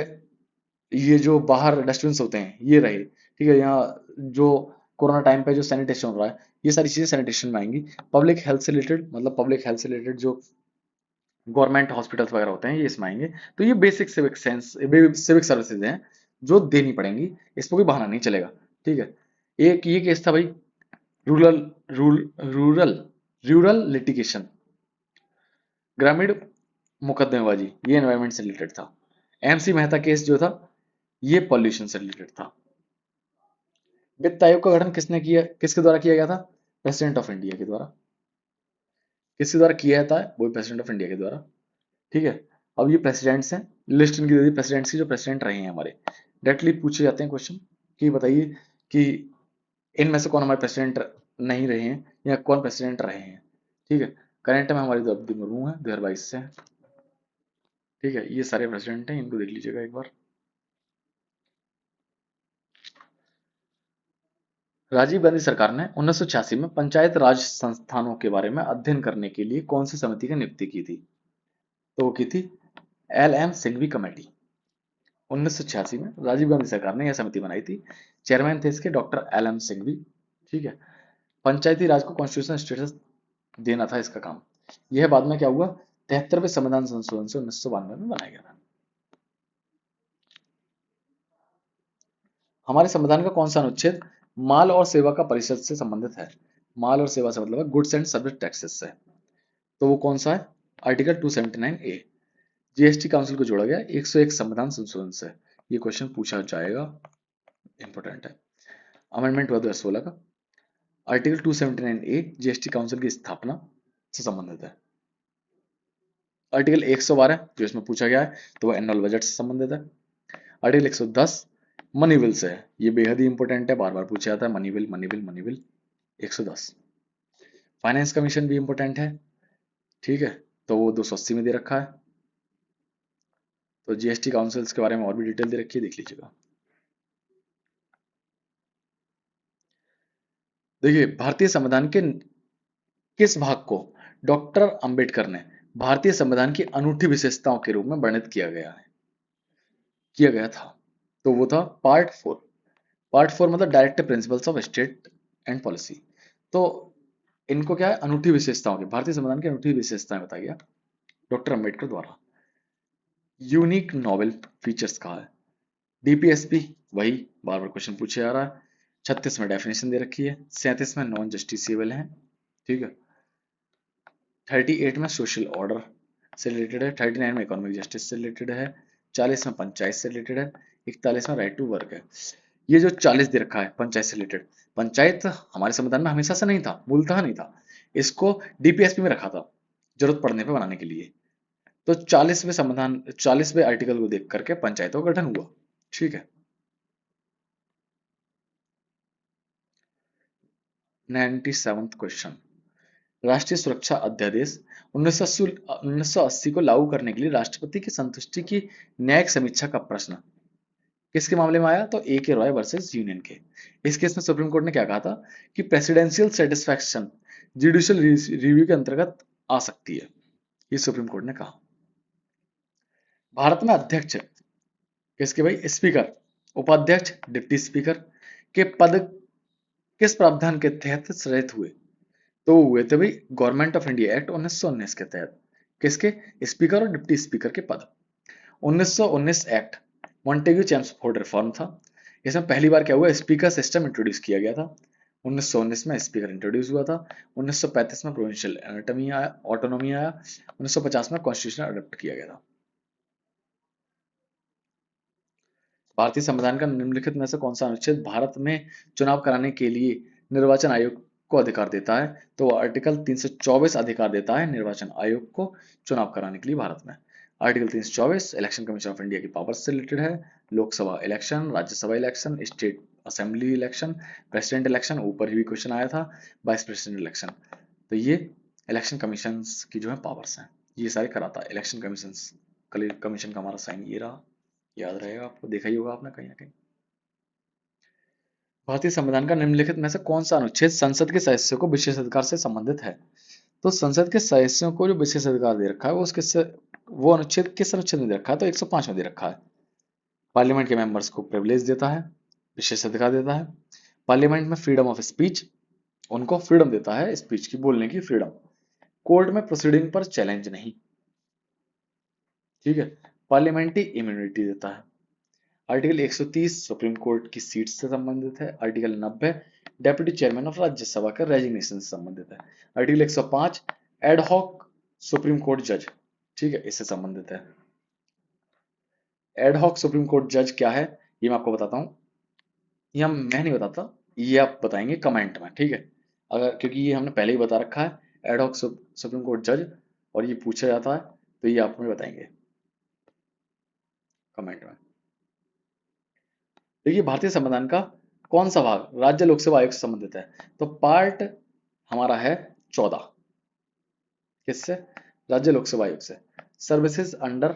ये जो बाहर डस्टबिन होते हैं ये रहे। ठीक है, यहाँ जो कोरोना टाइम पे जो सैनिटेशन हो रहा है, ये सारी चीजें सैनिटेशन में आएंगी। पब्लिक हेल्थ से रिलेटेड, मतलब पब्लिक हेल्थ से रिलेटेड जो गवर्नमेंट हॉस्पिटल्स वगैरह होते हैं, ये इसमें आएंगे। तो ये बेसिक सिविक सर्विसेज हैं जो देनी पड़ेंगी, इस पर कोई बहाना नहीं चलेगा। ठीक है, एक ये केस था भाई, rural rural rural rural litigation, ग्रामीण मुकदमेबाजी ये एनवायरमेंट से रिलेटेड था। एमसी मेहता केस जो था ये पॉल्यूशन से रिलेटेड था। वित्त आयोग का गठन किसने किया, किसके द्वारा किया गया था? प्रेसिडेंट ऑफ इंडिया के द्वारा। किसके द्वारा किया जाता है? वो प्रेसिडेंट ऑफ इंडिया के द्वारा। ठीक है, अब ये प्रेसिडेंट्स हैं, लिस्ट इनकी दे दी प्रेसिडेंट्स की जो प्रेसिडेंट रहे हैं हमारे। डायरेक्टली पूछे जाते हैं क्वेश्चन कि बताइए कि इनमें से कौन हमारे प्रेसिडेंट नहीं रहे हैं या कौन प्रेसिडेंट रहे हैं। ठीक है, करंट में हमारी द्रौपदी मुर्मू है 2022 से। ठीक है, ये सारे प्रेसिडेंट हैं, इनको देख लीजिएगा एक बार। राजीव गांधी सरकार ने 1986 में पंचायत राज संस्थानों के बारे में अध्ययन करने के लिए कौन सी समिति की नियुक्ति की थी? तो वो की थी एल एम सिंघवी कमेटी। 1986 में राजीव गांधी सरकार ने यह समिति बनाई थी, चेयरमैन थे इसके डॉक्टर एल एम सिंघवी। ठीक है, पंचायती राज को कॉन्स्टिट्यूशनल स्टेटस देना था इसका काम। यह बाद में क्या हुआ, 73वें संविधान संशोधन से 1992 में बनाया गया था। हमारे संविधान का कौन सा अनुच्छेद माल और सेवा का परिषद से संबंधित है? माल और सेवा से मतलब है गुड्स एंड सर्विस टैक्सेस से। तो वो कौन सा है? आर्टिकल 279 ए। जीएसटी काउंसिल को जोड़ा गया 101 संविधान संशोधन से। ये क्वेश्चन पूछा जाएगा, इंपॉर्टेंट है। अमेंडमेंट हुआ 2016 का। आर्टिकल 279 ए जीएसटी काउंसिल की स्थापना से संबंधित है। आर्टिकल 112 जो इसमें पूछा गया है तो वह एनुअल बजट से संबंधित है। आर्टिकल 110 मनी बिल से है, ये बेहद ही इंपॉर्टेंट है, बार बार पूछा जाता है money bill money bill money bill 110। Finance commission भी इंपॉर्टेंट है। ठीक है, तो वो 280 में दे रखा है। तो जीएसटी काउंसिल्स के बारे में और भी डिटेल दे रखी है, देख लीजिएगा। देखिए, भारतीय संविधान के किस भाग को डॉक्टर अंबेडकर ने भारतीय संविधान की अनूठी विशेषताओं के रूप में वर्णित किया गया था? तो वो था पार्ट 4। पार्ट 4 मतलब directive principles of state and policy. तो इनको क्या है, अनूठी विशेषताओं की, भारतीय संविधान की अनूठी विशेषताएं बताई गया डॉक्टर अंबेडकर द्वारा। यूनिक नोवेल फीचर्स कहा है। डीपीएसपी वही बार बार क्वेश्चन पूछे जा रहा है। 36 में डेफिनेशन दे रखी है, 37 में नॉन जस्टिसेबल है। ठीक है, 38 में सोशल ऑर्डर से रिलेटेड है, 39 में इकोनॉमिक जस्टिस से रिलेटेड है, 40 में पंचायत से रिलेटेड है, 41 में राइट टू वर्क है। ये जो 40 दे रखा है पंचायत से रिलेटेड, पंचायत हमारे संविधान में हमेशा से नहीं था, मूलतः नहीं था, इसको डीपीएसपी में रखा था जरूरत पड़ने पर बनाने के लिए। तो 40वें संविधान 40वें आर्टिकल को देख करके पंचायतों का गठन हुआ। ठीक है, 97th क्वेश्चन, राष्ट्रीय सुरक्षा अध्यादेश 1980 को लागू करने के लिए राष्ट्रपति की संतुष्टि की न्यायिक समीक्षा का प्रश्न किसके मामले में आया? तो ए के रॉय वर्सेस यूनियन के। इस केस में सुप्रीम कोर्ट ने क्या कहा था कि प्रेसिडेंशियल सेटिस्फैक्शन जुडिशियल रिव्यू के अंतर्गत आ सकती है, ये सुप्रीम कोर्ट ने कहा। भारत में अध्यक्ष किसके भाई? स्पीकर, उपाध्यक्ष, डिप्टी स्पीकर के पद किस प्रावधान के तहत सृजित हुए? तो वो हुए थे भाई गवर्नमेंट ऑफ इंडिया एक्ट 1919 के तहत। किसके? स्पीकर और डिप्टी स्पीकर के पद। 1919 एक्ट मॉन्टेग्यू चेम्सफोर्ड रिफॉर्म था। इसमें पहली बार क्या हुआ, स्पीकर सिस्टम इंट्रोड्यूस किया गया था। 1919 में स्पीकर इंट्रोड्यूस हुआ था। 1935 में प्रोविंशियल एनाटॉमी आया, ऑटोनॉमी आया। 1950 में कॉन्स्टिट्यूशन अडॉप्ट किया गया था। भारतीय संविधान का निम्नलिखित में से कौन सा अनुच्छेद भारत में चुनाव कराने के लिए निर्वाचन आयोग को अधिकार देता है? तो आर्टिकल 324 अधिकार देता है निर्वाचन आयोग को चुनाव कराने के लिए भारत में। Article 324 election commission of India की पावर्स से रिलेटेड है। Lok Sabha election, Rajya Sabha election, state assembly election, president election, ऊपर ही भी क्वेश्चन आया था, वाइस प्रेसिडेंट इलेक्शन। तो ये इलेक्शन कमीशन की जो है पावर्स हैं, ये सारे कराता है इलेक्शन कमीशन का हमारा साइन ये रहा, याद रहेगा आपको, देखा ही होगा आपने कहीं ना कहीं। भारतीय संविधान का निम्नलिखित में से कौन सा अनुच्छेद संसद के सदस्यों को विशेष अधिकार से संबंधित है? तो संसद के सदस्यों को जो विशेष अधिकार दे रखा है वो वो अनुच्छेद किस अनुच्छेद में दे रखा है? तो 105 में दे रखा है। पार्लियामेंट के मेंबर्स को प्रिविलेज देता है, विशेष अधिकार देता है। पार्लियामेंट में फ्रीडम ऑफ स्पीच, उनको फ्रीडम देता है स्पीच की, बोलने की फ्रीडम। कोर्ट में प्रोसीडिंग पर चैलेंज नहीं। ठीक है, पार्लियामेंट्री इम्यूनिटी देता है। आर्टिकल 130 सुप्रीम कोर्ट की सीट से संबंधित है। Article 90 deputy chairman of Rajya Sabha का रेजिग्नेशन से संबंधित है। Article 105 ad hoc supreme court जज, ठीक है, इससे संबंधित है। एडहॉक सुप्रीम कोर्ट जज क्या है ये मैं आपको बताता हूँ। ये मैं नहीं बताता, ये आप बताएंगे कमेंट में, ठीक है। अगर क्योंकि ये हमने पहले ही बता रखा है, एडहॉक सुप्रीम कोर्ट जज, और ये पूछा जाता है, तो ये आप हमें बताएंगे कमेंट में। देखिए भारतीय संविधान का कौन सा भाग राज्य लोक सेवा आयोग से संबंधित है, तो पार्ट हमारा है 14, किससे, राज्य लोक सेवा आयोग से। Services under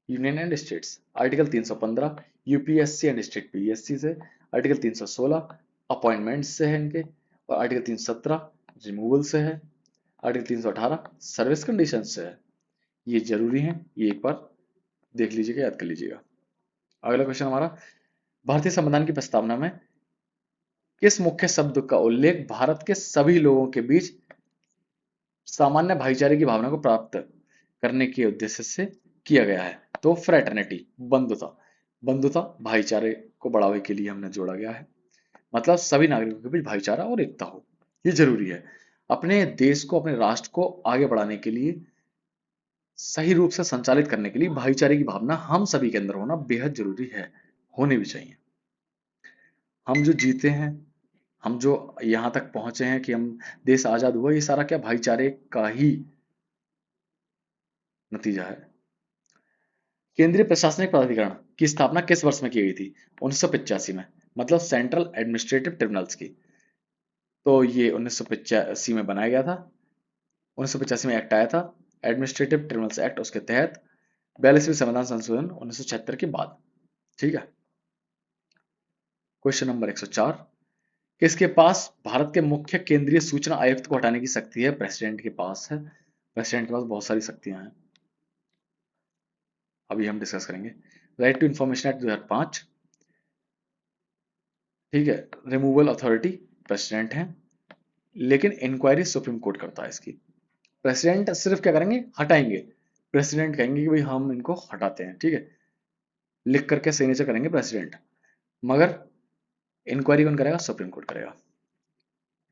union and states, article 315, UPSC and state PSC से, आर्टिकल 316 अपॉइंटमेंट से है इनके, और आर्टिकल 317 रिमूवल से है, आर्टिकल 318 सर्विस कंडीशन से है। ये जरूरी है, ये एक बार देख लीजिएगा, याद कर लीजिएगा। अगला क्वेश्चन हमारा, भारतीय संविधान की प्रस्तावना में किस मुख्य शब्द का उल्लेख भारत के सभी लोगों के बीच सामान्य भाईचारे की भावना को प्राप्त करने के उद्देश्य से किया गया है, तो फ्रेटर्निटी, बंधुता, बंधुता भाईचारे को बढ़ावे के लिए हमने जोड़ा गया है। मतलब सभी नागरिकों के बीच भाईचारा और एकता हो, ये जरूरी है। अपने देश को, अपने राष्ट्र को आगे बढ़ाने के लिए, सही रूप से संचालित करने के लिए भाईचारे की भावना हम सभी के अंदर होना बेहद जरूरी है, होनी भी चाहिए। हम जो जीते हैं, हम जो यहाँ तक पहुंचे हैं कि हम देश आजाद हुआ, ये सारा क्या भाईचारे का ही नतीजा है। केंद्रीय प्रशासनिक प्राधिकरण की स्थापना किस वर्ष में की गई थी, 1985 में, मतलब सेंट्रल एडमिनिस्ट्रेटिव ट्रिब्यूनल्स की। तो ये 1985 में बनाया गया था, 1985 में एक्ट आया था, एडमिनिस्ट्रेटिव ट्रिब्यूनल्स एक्ट, उसके तहत 42वीं संविधान संशोधन 1976 के बाद, ठीक है। क्वेश्चन नंबर 104, किसके पास भारत के मुख्य केंद्रीय सूचना आयुक्त को हटाने की शक्ति है, प्रेसिडेंट के पास है। प्रेसिडेंट के पास बहुत सारी शक्तियां हैं, अभी हम डिस्कस करेंगे। राइट टू इंफॉर्मेशन एक्ट 2005, ठीक है, रिमूवल अथॉरिटी प्रेसिडेंट है, लेकिन इंक्वायरी सुप्रीम कोर्ट करता है इसकी। प्रेसिडेंट सिर्फ क्या करेंगे, हटाएंगे। प्रेसिडेंट कहेंगे कि भाई हम इनको हटाते हैं, ठीक है, लिख करके सिग्नेचर करेंगे प्रेसिडेंट, मगर इंक्वायरी कौन करेगा, सुप्रीम कोर्ट करेगा।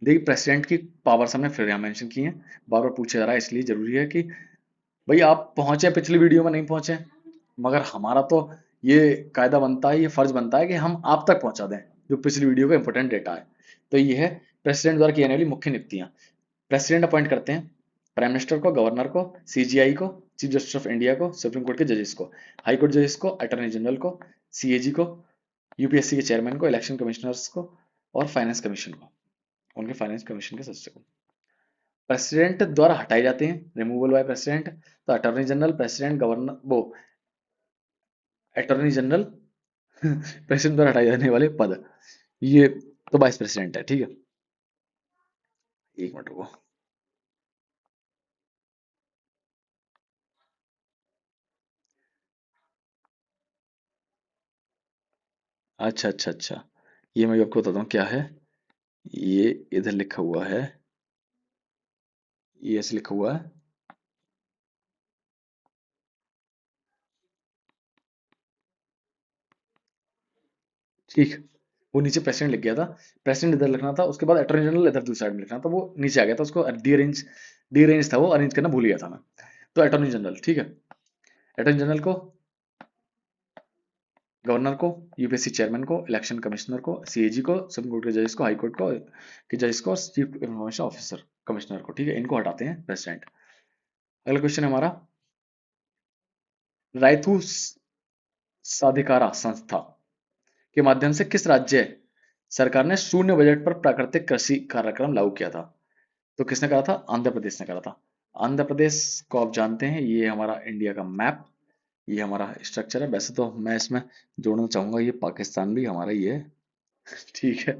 देखिए प्रेसिडेंट की पावर्स हमने फिर यहाँ मेंशन की है, बार बार पूछा जा रहा है, इसलिए जरूरी है कि भाई आप पहुंचे, पिछली वीडियो में नहीं पहुंचे, मगर हमारा तो ये कायदा बनता है, ये फर्ज बनता है कि हम आप तक पहुंचा दें जो पिछली वीडियो का इंपॉर्टेंट डेटा है। तो ये है प्रेसिडेंट द्वारा की जाने वाली मुख्य नियुक्तियां। प्रेसिडेंट अपॉइंट करते हैं प्राइम मिनिस्टर को, गवर्नर को, सीजीआई को, चीफ जस्टिस ऑफ इंडिया को, सुप्रीम कोर्ट के जजेस को, हाई कोर्ट जजेस को, अटॉर्नी जनरल को, सीएजी को, यूपीएससी के चेयरमैन को, इलेक्शन कमिश्नर्स को, और फाइनेंस कमीशन को, उनके फाइनेंस कमीशन के सदस्य को। प्रेसिडेंट द्वारा हटाए जाते हैं, रिमूवल बाय प्रेसिडेंट, तो अटॉर्नी जनरल, प्रेसिडेंट, गवर्नर, वो अटॉर्नी जनरल प्रेसिडेंट द्वारा हटाए जाने वाले पद, ये तो वाइस प्रेसिडेंट है, ठीक है। एक मिनट रुको। अच्छा अच्छा अच्छा, ये मैं आपको बताता हूँ क्या है। ये इधर लिखा हुआ है, ये ऐसे लिखा हुआ है, ठीक। वो नीचे प्रेसिडेंट लिख गया था, प्रेसिडेंट इधर लिखना था, उसके बाद अटॉर्नी जनरल इधर दूसरी साइड में लिखना था, वो नीचे आ गया था, उसको डी अरेंज था, वो अरेंज करना भूल गया था मैं। तो अटॉर्नी जनरल, ठीक है, अटॉर्नी जनरल को, गवर्नर को, यूपीएससी चेयरमैन को, इलेक्शन कमिश्नर को, सीएजी को, सुप्रीम कोर्ट के जजेस को, हाई कोर्ट को के जजेस को, और चीफ इंफॉर्मेशन ऑफिसर कमिश्नर को, ठीक है, इनको हटाते हैं प्रेसिडेंट। अगला क्वेश्चन है हमारा, रायतू साधिकारा संस्था के माध्यम से किस राज्य सरकार ने शून्य बजट पर प्राकृतिक कृषि कार्यक्रम लागू किया था, तो किसने करा था, आंध्र प्रदेश ने करा था। आंध्र प्रदेश को आप जानते हैं, ये हमारा इंडिया का मैप, ये हमारा स्ट्रक्चर है। वैसे तो मैं इसमें जोड़ना चाहूंगा, ये पाकिस्तान भी हमारा ही है ठीक है,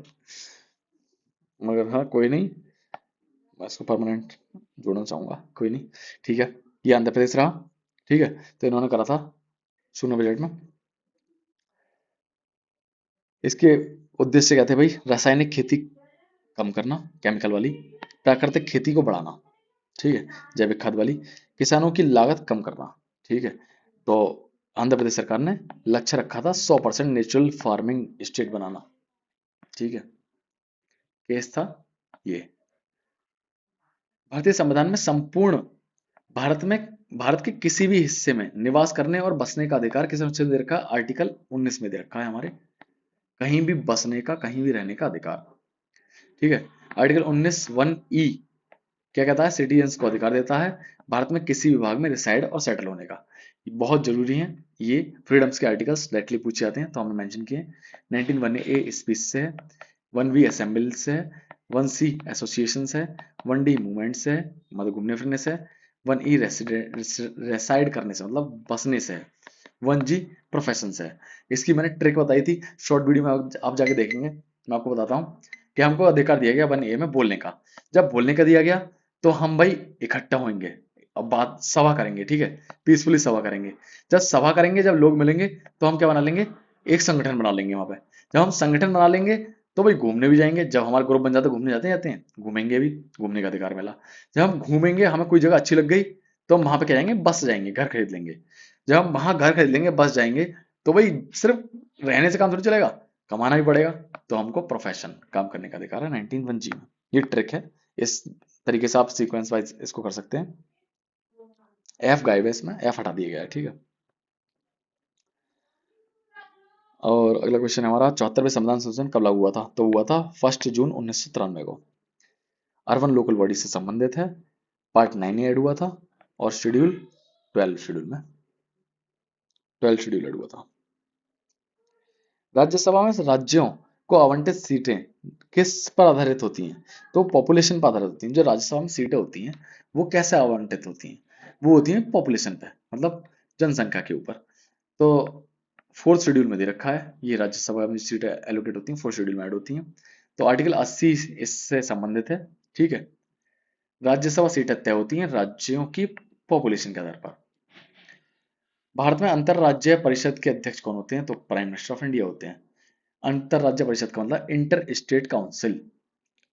मगर हाँ कोई नहीं, मैं इसको परमानेंट जोड़ना चाहूंगा, कोई नहीं, ठीक है। ये आंध्र प्रदेश रहा, ठीक है, तो इन्होंने करा था शून्य बजट में। इसके उद्देश्य क्या थे भाई, रासायनिक खेती कम करना, केमिकल वाली, प्राकृतिक खेती को बढ़ाना, ठीक है, जैविक खाद वाली, किसानों की लागत कम करना, ठीक है। तो आंध्र प्रदेश सरकार ने लक्ष्य रखा था 100% नेचुरल फार्मिंग स्टेट बनाना, ठीक है। केस था ये। भारतीय संविधान में संपूर्ण भारत के किसी भी हिस्से में निवास करने और बसने का अधिकार किस अनुच्छेद में दे रखा है? आर्टिकल 19 में दे रखा है हमारे। कहीं भी बसने का, कहीं भी रहने का अधिकार। ठीक है। आर्टिकल 19(1)(e) क्या कहता है? सिटीजन्स को अधिकार देता है भारत में किसी विभाग में रिसाइड और सेटल होने का। ये बहुत जरूरी है। ये फ्रीडम्स के आर्टिकल्स डायरेक्टली पूछे जाते हैं तो हमने मेंशन किए। 19(1)(a) स्पीच से है, 1(b) असेंबली से है, 1(c) एसोसिएशन से है, 1(d) मूवमेंट से है, मतलब घूमने फिरने से है, 1(e) रेसाइड करने से मतलब बसने से है, 1(g) प्रोफेशन से है। इसकी मैंने ट्रिक बताई थी शॉर्ट वीडियो में, आप जाके देखेंगे। मैं आपको बताता हूँ कि हमको अधिकार दिया गया 1(a) में बोलने का। जब बोलने का दिया गया तो हम भाई इकट्ठा होंगे, अब बात सभा करेंगे, ठीक है, पीसफुली सभा करेंगे। जब सभा करेंगे, जब लोग मिलेंगे तो हम क्या बना लेंगे? एक संगठन बना लेंगे वहां पे। जब हम संगठन बना लेंगे तो भाई घूमने भी जाएंगे। जब हमारा ग्रुप बन जाता है घूमने जाते हैं, घूमेंगे भी, घूमने का अधिकार मिला। जब हम घूमेंगे, हमें कोई जगह अच्छी लग गई तो हम वहां पे क्या जाएंगे? बस जाएंगे, घर खरीद लेंगे। जब हम वहां घर खरीद लेंगे, बस जाएंगे, तो भाई सिर्फ रहने से काम थोड़ी चलेगा, कमाना भी पड़ेगा। तो हमको प्रोफेशन, काम करने का अधिकार है 19(1)(g) में। ये ट्रिक है। इस तरीके से आप सीक्वेंस वाइज इसको कर सकते हैं। एफ गायब है इसमें, एफ हटा दिया गया है, ठीक है। और अगला क्वेश्चन है हमारा, 74वें संविधान संशोधन कब लागू हुआ था? तो हुआ था 1 जून 1993 को। अर्बन लोकल बॉडी से संबंधित है। पार्ट 9 ऐड हुआ था और शेड्यूल 12 शेड्यूल ऐड हुआ था। राज्यसभा में राज्यों को आवंटित सीटें किस पर आधारित होती हैं? तो पॉपुलेशन पर आधारित होती हैं। जो राज्यसभा में सीटें होती हैं वो कैसे आवंटित होती हैं? वो होती हैं पॉपुलेशन पे, मतलब जनसंख्या के ऊपर। तो 4th शेड्यूल में दे रखा है, ये राज्यसभा में सीटें एलोकेट होती हैं 4th शेड्यूल में ऐड होती हैं। तो आर्टिकल 80 इससे संबंधित है, ठीक है। राज्यसभा सीटें तय होती हैं राज्यों की पॉपुलेशन के आधार पर। भारत में अंतरराज्यीय परिषद के अध्यक्ष कौन होते हैं? तो प्राइम मिनिस्टर ऑफ इंडिया होते हैं। अंतरराज्य परिषद का मतलब इंटर स्टेट काउंसिल।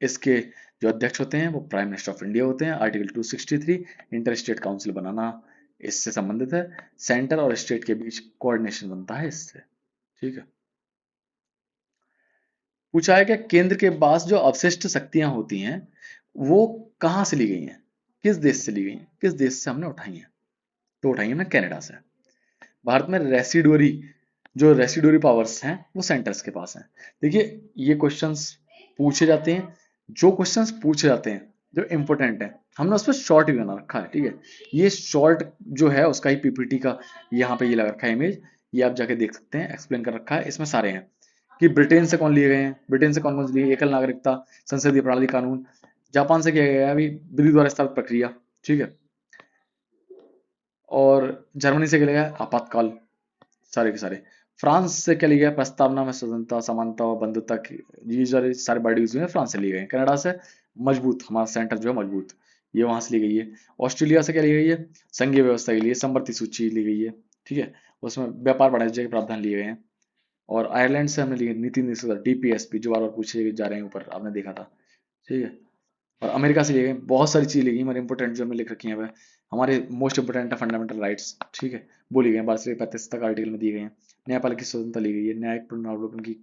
इसके जो अध्यक्ष होते हैं वो प्राइम मिनिस्टर ऑफ इंडिया होते हैं। आर्टिकल 263 इंटर स्टेट काउंसिल बनाना इससे संबंधित है। सेंटर और स्टेट के बीच कोऑर्डिनेशन बनता है इससे, ठीक है। पूछा है कि केंद्र के पास जो अवशिष्ट शक्तियां होती हैं वो कहां से ली गई हैं? किस देश से ली गई हैं? किस देश से हमने उठाई हैं? तो उठाई है हमने कनाडा से। भारत में रेसिडुअरी पावर्स हैं वो सेंटर्स के पास हैं। देखिए, ये क्वेश्चंस पूछे जाते हैं। जो क्वेश्चंस पूछे जाते हैं जो इंपॉर्टेंट है, हमने उस पर शॉर्ट भी बना रखा है, ठीक है। ये शॉर्ट जो है उसका ही पीपीटी का यहाँ पे ये लगा रखा है इमेज, ये आप जाके देख सकते हैं, एक्सप्लेन कर रखा है। इसमें सारे हैं कि ब्रिटेन से कौन लिए गए हैं, ब्रिटेन से कौन कौन से लिए, एकल नागरिकता, संसदीय प्रणाली कानून। जापान से किया गया है अभी विधि द्वारा स्थापित प्रक्रिया, ठीक है। और जर्मनी से किया गया है आपातकाल, सारे के सारे। फ्रांस से क्या लिया गया? प्रस्तावना में स्वतंत्रता, समानता और बंधुता की, ये सारे वर्ड यूज हुए हैं, फ्रांस से लिए गए हैं। कनाडा से मजबूत, हमारा सेंटर जो है मजबूत, ये वहां से ली गई है। ऑस्ट्रेलिया से क्या ली गई है? संघीय व्यवस्था के लिए संवर्ती सूची ली गई है, ठीक है। उसमें व्यापार वाणिज्य के प्रावधान लिए गए हैं। और आयरलैंड से हमने लिए नीति निर्देशक डीपीएसपी, जो बार बार पूछे जा रहे हैं ऊपर, आपने देखा था, ठीक है। और अमेरिका से लिए गए, बहुत सारी चीजें ली गई, हमारे इंपोर्टेंट जो हमने लिख रखी है हमारे मोस्ट इंपोर्टेंट है फंडामेंटल राइट्स, ठीक है, वो ली गई 12 से 35 तक आर्टिकल में दिए गए हैं। न्यायपाल की स्वतंत्रता ली गई है, न्यायिक पुनरावलोकन की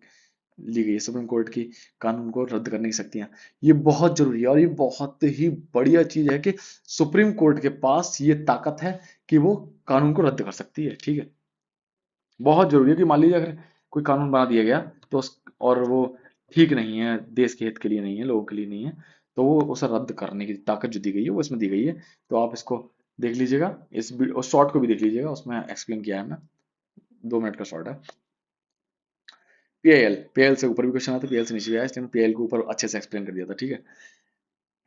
ली गई है, सुप्रीम कोर्ट की कानून को रद्द करने की शक्तियां। ये बहुत जरूरी है और ये बहुत ही बढ़िया चीज है कि सुप्रीम कोर्ट के पास ये ताकत है कि वो कानून को रद्द कर सकती है, ठीक है। बहुत जरूरी है कि मान लीजिए अगर कोई कानून बना दिया गया तो और वो ठीक नहीं है, देश के हित के लिए नहीं है, लोगों के लिए नहीं है, तो वो उसे रद्द करने की ताकत जो दी गई है वो इसमें दी गई है। तो आप इसको देख लीजिएगा, इस शॉर्ट को भी देख लीजिएगा, उसमें एक्सप्लेन किया है हमने, 2 मिनट का शॉर्ट है। पीआईएल, पीआईएल से ऊपर भी क्वेश्चन आता है, पीएल से नीचे भी आया, इसलिए पीआईएल को ऊपर अच्छे से एक्सप्लेन कर दिया था, ठीक है।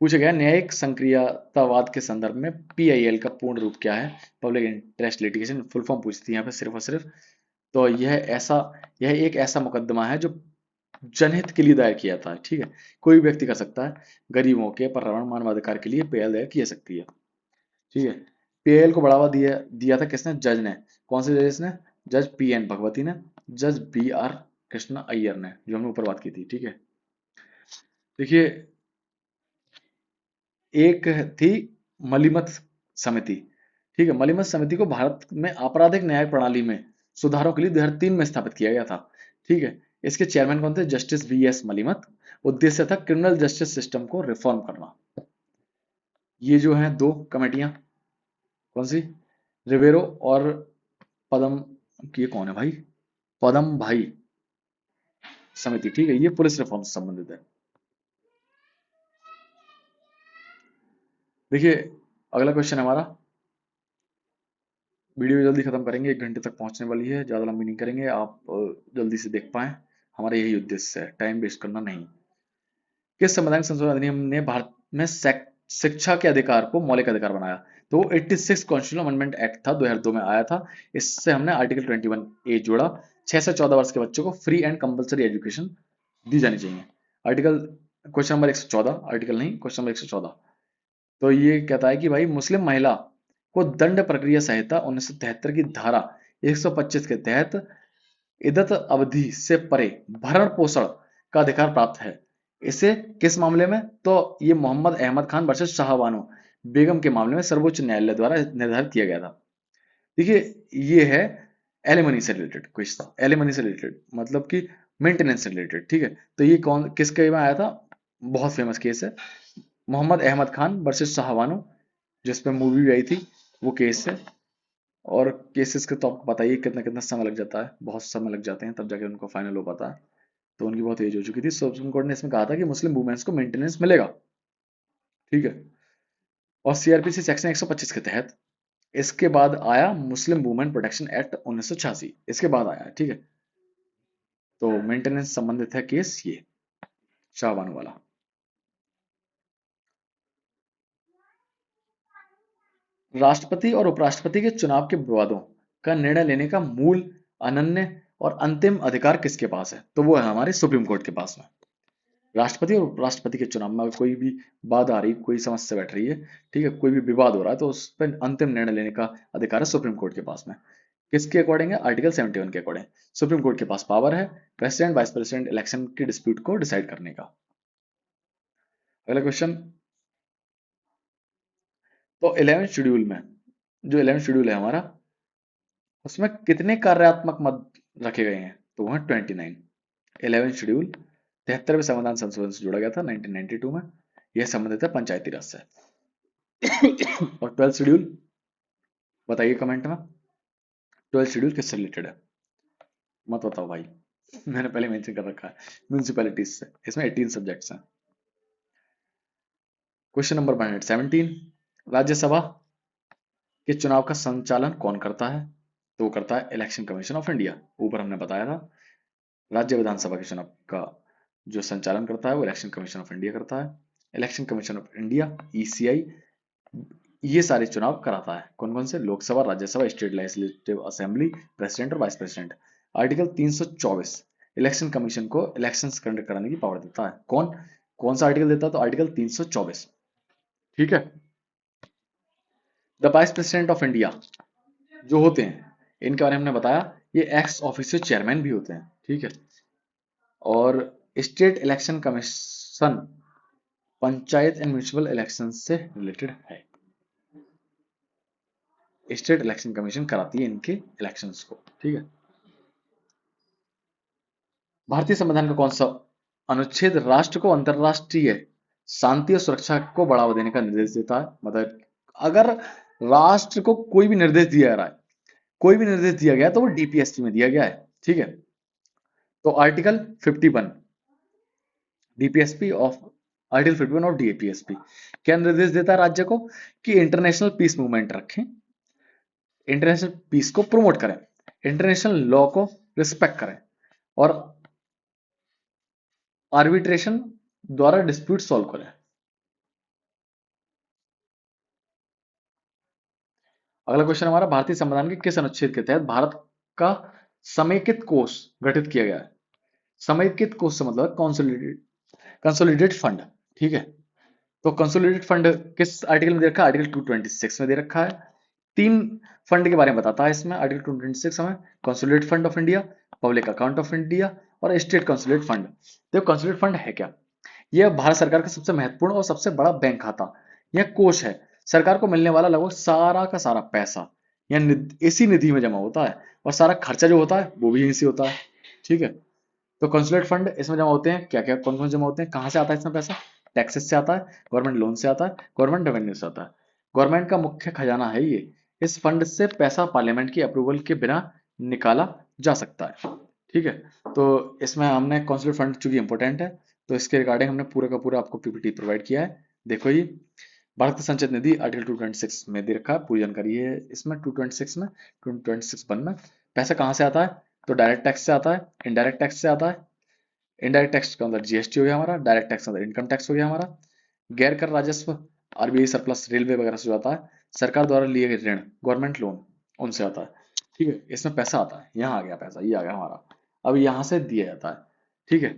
पूछा गया न्यायिक संक्रियतावाद के संदर्भ में पीआईएल का पूर्ण रूप क्या है? Public interest litigation, full form पूछती है यहाँ पे सिर्फ और सिर्फ। तो यह एक ऐसा मुकदमा है जो जनहित के लिए दायर किया जाता है, ठीक है। कोई भी व्यक्ति कर सकता है, गरीबों के, पर्यावरण, मानवाधिकार के लिए पीएल दायर की जा सकती है, ठीक है। पीएल को बढ़ावा दिया दिया था किसने? जज ने। कौन से जज ने? जज पीएन भगवती ने, जज बीआर कृष्णा अय्यर ने, जो हमने ऊपर बात की थी, ठीक है। देखिए, एक थी मलिमथ समिति, ठीक है। मलिमथ समिति को भारत में आपराधिक न्याय प्रणाली में सुधारों के लिए 2003 में स्थापित किया गया था, ठीक है। इसके चेयरमैन कौन थे? Justice V S Malimath. उद्देश्य था क्रिमिनल जस्टिस सिस्टम को रिफॉर्म करना। ये जो है 2 कमेटियां, कौन सी? रिबेरो और पदम, ये कौन है भाई? पदम भाई समिति, ठीक है, ये पुलिस रिफॉर्म से संबंधित है। देखिए अगला क्वेश्चन हमारा, वीडियो जल्दी खत्म करेंगे, 1 घंटे तक पहुंचने वाली है, ज्यादा लंबी नहीं करेंगे, आप जल्दी से देख पाएं, हमारा यही उद्देश्य है, टाइम वेस्ट करना नहीं। किस संवैधानिक संशोधन अधिनियम ने भारत में शिक्षा के अधिकार को मौलिक अधिकार बनाया? तो 86 कॉन्स्टिट्यूशनल अमेंडमेंट एक्ट था, 2002 में आया था। इससे हमने आर्टिकल 21A जोड़ा, 6 से 14 वर्ष के बच्चों को फ्री एंड कंपलसरी एजुकेशन दी जानी चाहिए। आर्टिकल, क्वेश्चन नंबर 114, आर्टिकल नहीं, क्वेश्चन नंबर 114। तो ये कहता है कि भाई मुस्लिम महिला को दंड प्रक्रिया संहिता 1973 की धारा 125 के तहत इद्दत अवधि से परे भरण पोषण का अधिकार प्राप्त है। इसे किस मामले में? तो ये मोहम्मद अहमद खान वर्सेस शाहबानो बेगम के मामले में सर्वोच्च न्यायालय द्वारा निर्धारित किया गया था। देखिए ये है एलिमनी से रिलेटेड क्वेश्चन, एलिमनी से रिलेटेड मतलब कि मेंटेनेंस से रिलेटेड, ठीक है। तो ये कौन किसके में आया था? बहुत फेमस केस है, मोहम्मद अहमद खान वर्सेस शाहबानो, जिसपे मूवी भी आई थी, वो केस है। और केसेस के तो आपको पता ही है कितना कितना समय लग जाता है, बहुत समय लग जाते हैं तब जाके उनको फाइनल हो पाता है। तो उनकी बहुत एज हो चुकी थी, सुप्रीम कोर्ट ने इसमें कहा था कि मुस्लिम वुमेन्स को मेंटेनेंस मिलेगा, ठीक है। और सीआरपीसी सेक्शन 125 के तहत इसके बाद आया मुस्लिम वुमेन प्रोटेक्शन एक्ट 1986, इसके बाद आया, ठीक है। तो मेंटेनेंस संबंधित है केस ये शाहबानो वाला। राष्ट्रपति और उपराष्ट्रपति के चुनाव के विवादों का निर्णय लेने का मूल, अनन्य और अंतिम अधिकार किसके पास है? तो वो है हमारे सुप्रीम कोर्ट के पास में। राष्ट्रपति और उपराष्ट्रपति के चुनाव में अगर कोई भी बात आ रही, कोई समस्या बैठ रही है, ठीक है, कोई भी विवाद हो रहा है, तो उस पर अंतिम निर्णय लेने का अधिकार है सुप्रीम कोर्ट के पास में। किसके अकॉर्डिंग है? आर्टिकल 71 के अकॉर्डिंग सुप्रीम कोर्ट के पास पावर है प्रेसिडेंट वाइस प्रेसिडेंट इलेक्शन के डिस्प्यूट को डिसाइड करने का। अगला क्वेश्चन, तो 11 शेड्यूल में, जो 11 शेड्यूल है हमारा, उसमें कितने कार्यात्मक मत रखे गए हैं? तो वो है 29। 11 शेड्यूल 73वें संविधान संशोधन से जोड़ा गया था 1992 में, यह संबंधित है पंचायती राज से। और 12 शेड्यूल बताइए कमेंट में, 12 शेड्यूल किससे रिलेटेड है? मत बताओ भाई, मैंने पहले मेंशन कर रखा है, म्यूनिसिपैलिटीज से, इसमें 18 सब्जेक्ट्स हैं। क्वेश्चन नंबर 117, राज्यसभा के चुनाव का संचालन कौन करता है? तो वो करता है इलेक्शन कमीशन ऑफ इंडिया, ऊपर हमने बताया था। राज्य विधानसभा के चुनाव का जो संचालन करता है वो इलेक्शन कमीशन ऑफ इंडिया करता है। Election commission of India ECI ये सारे चुनाव कराता है, कौन कौन से? Lok Sabha, Rajya Sabha, state legislative assembly, president और vice president. Article 324 election commission को इलेक्शंस कंडक्ट कराने की पावर देता है। कौन कौन सा आर्टिकल देता है? तो आर्टिकल 324, ठीक है। The vice president of India जो होते हैं, इनके बारे में हमने बताया, ये एक्स ऑफिशियल चेयरमैन भी होते हैं, ठीक है। और state election commission panchayat and municipal election से रिलेटेड है। स्टेट इलेक्शन कमीशन कराती है इनके इलेक्शंस को, ठीक है। भारतीय संविधान का कौन सा अनुच्छेद राष्ट्र को अंतरराष्ट्रीय शांति और सुरक्षा को बढ़ावा देने का निर्देश देता है? मतलब अगर राष्ट्र को कोई भी निर्देश दिया रहा है, कोई भी निर्देश दिया गया तो वो डीपीएसपी में दिया गया है, ठीक है। तो article 51 DPSP of article 51 of DPSP क्या निर्देश देता है राज्य को? कि इंटरनेशनल पीस मूवमेंट रखें, इंटरनेशनल पीस को प्रमोट करें, इंटरनेशनल लॉ को रिस्पेक्ट करें और आर्बिट्रेशन द्वारा डिस्प्यूट सॉल्व करें। अगला क्वेश्चन हमारा, भारतीय संविधान के किस अनुच्छेद के तहत भारत का समेकित कोष गठित किया गया है? समेकित कोष से मतलब कंसोलिडेटेड फंड, ठीक है। तो कंसोलिडेटेड फंड किस आर्टिकल में दे रखा है? आर्टिकल 226 में दे रखा है। तीन फंड के बारे में बताता है इसमें आर्टिकल 226 हमें, consolidated fund of India, public account of India और स्टेट कंसोलिडेटेड फंड। देखो कंसोलिडेटेड फंड है क्या? यह भारत सरकार का सबसे महत्वपूर्ण और सबसे बड़ा बैंक खाता, यह कोष है। सरकार को मिलने वाला लगभग सारा का सारा पैसा यह इसी निधि में जमा होता है और सारा खर्चा जो होता है वो भी यहीं से होता है, ठीक है। तो कंसोलिडेटेड फंड इसमें जमा होते हैं, क्या क्या कौन कौन जमा होते हैं, कहाँ से आता है इसमें पैसा? टैक्सेस से आता है, गवर्नमेंट लोन से आता है, गवर्नमेंट रेवेन्यू से आता है। गवर्नमेंट का मुख्य खजाना है ये, इस फंड से पैसा पार्लियामेंट की अप्रूवल के बिना निकाला जा सकता है। ठीक है, तो इसमें हमने कॉन्स्टिट्यूट फंड चूंकि इंपॉर्टेंट है, तो इसके रिगार्डिंग हमने पूरा का पूरा आपको पीपीटी प्रोवाइड किया है। देखो ये भारत संचित निधि आर्टिकल 226 में दे रखा है, पूरी जानकारी है इसमें। 226 में, 226(1) में पैसा कहाँ से आता है, तो डायरेक्ट टैक्स से आता है, इनडायरेक्ट टैक्स से आता है। इनडायरेक्ट टैक्स का मतलब जीएसटी हो गया हमारा, डायरेक्ट टैक्स का मतलब इनकम टैक्स हो गया हमारा। गैर कर राजस्व आरबीआई सरप्लस, रेलवे वगैरह से जो आता है, सरकार द्वारा लिए गए ऋण, गवर्नमेंट लोन, उनसे आता है। ठीक है, इसमें पैसा आता है, यहाँ आ गया पैसा, ये आ गया हमारा। अब यहाँ से दिया जाता है। ठीक है,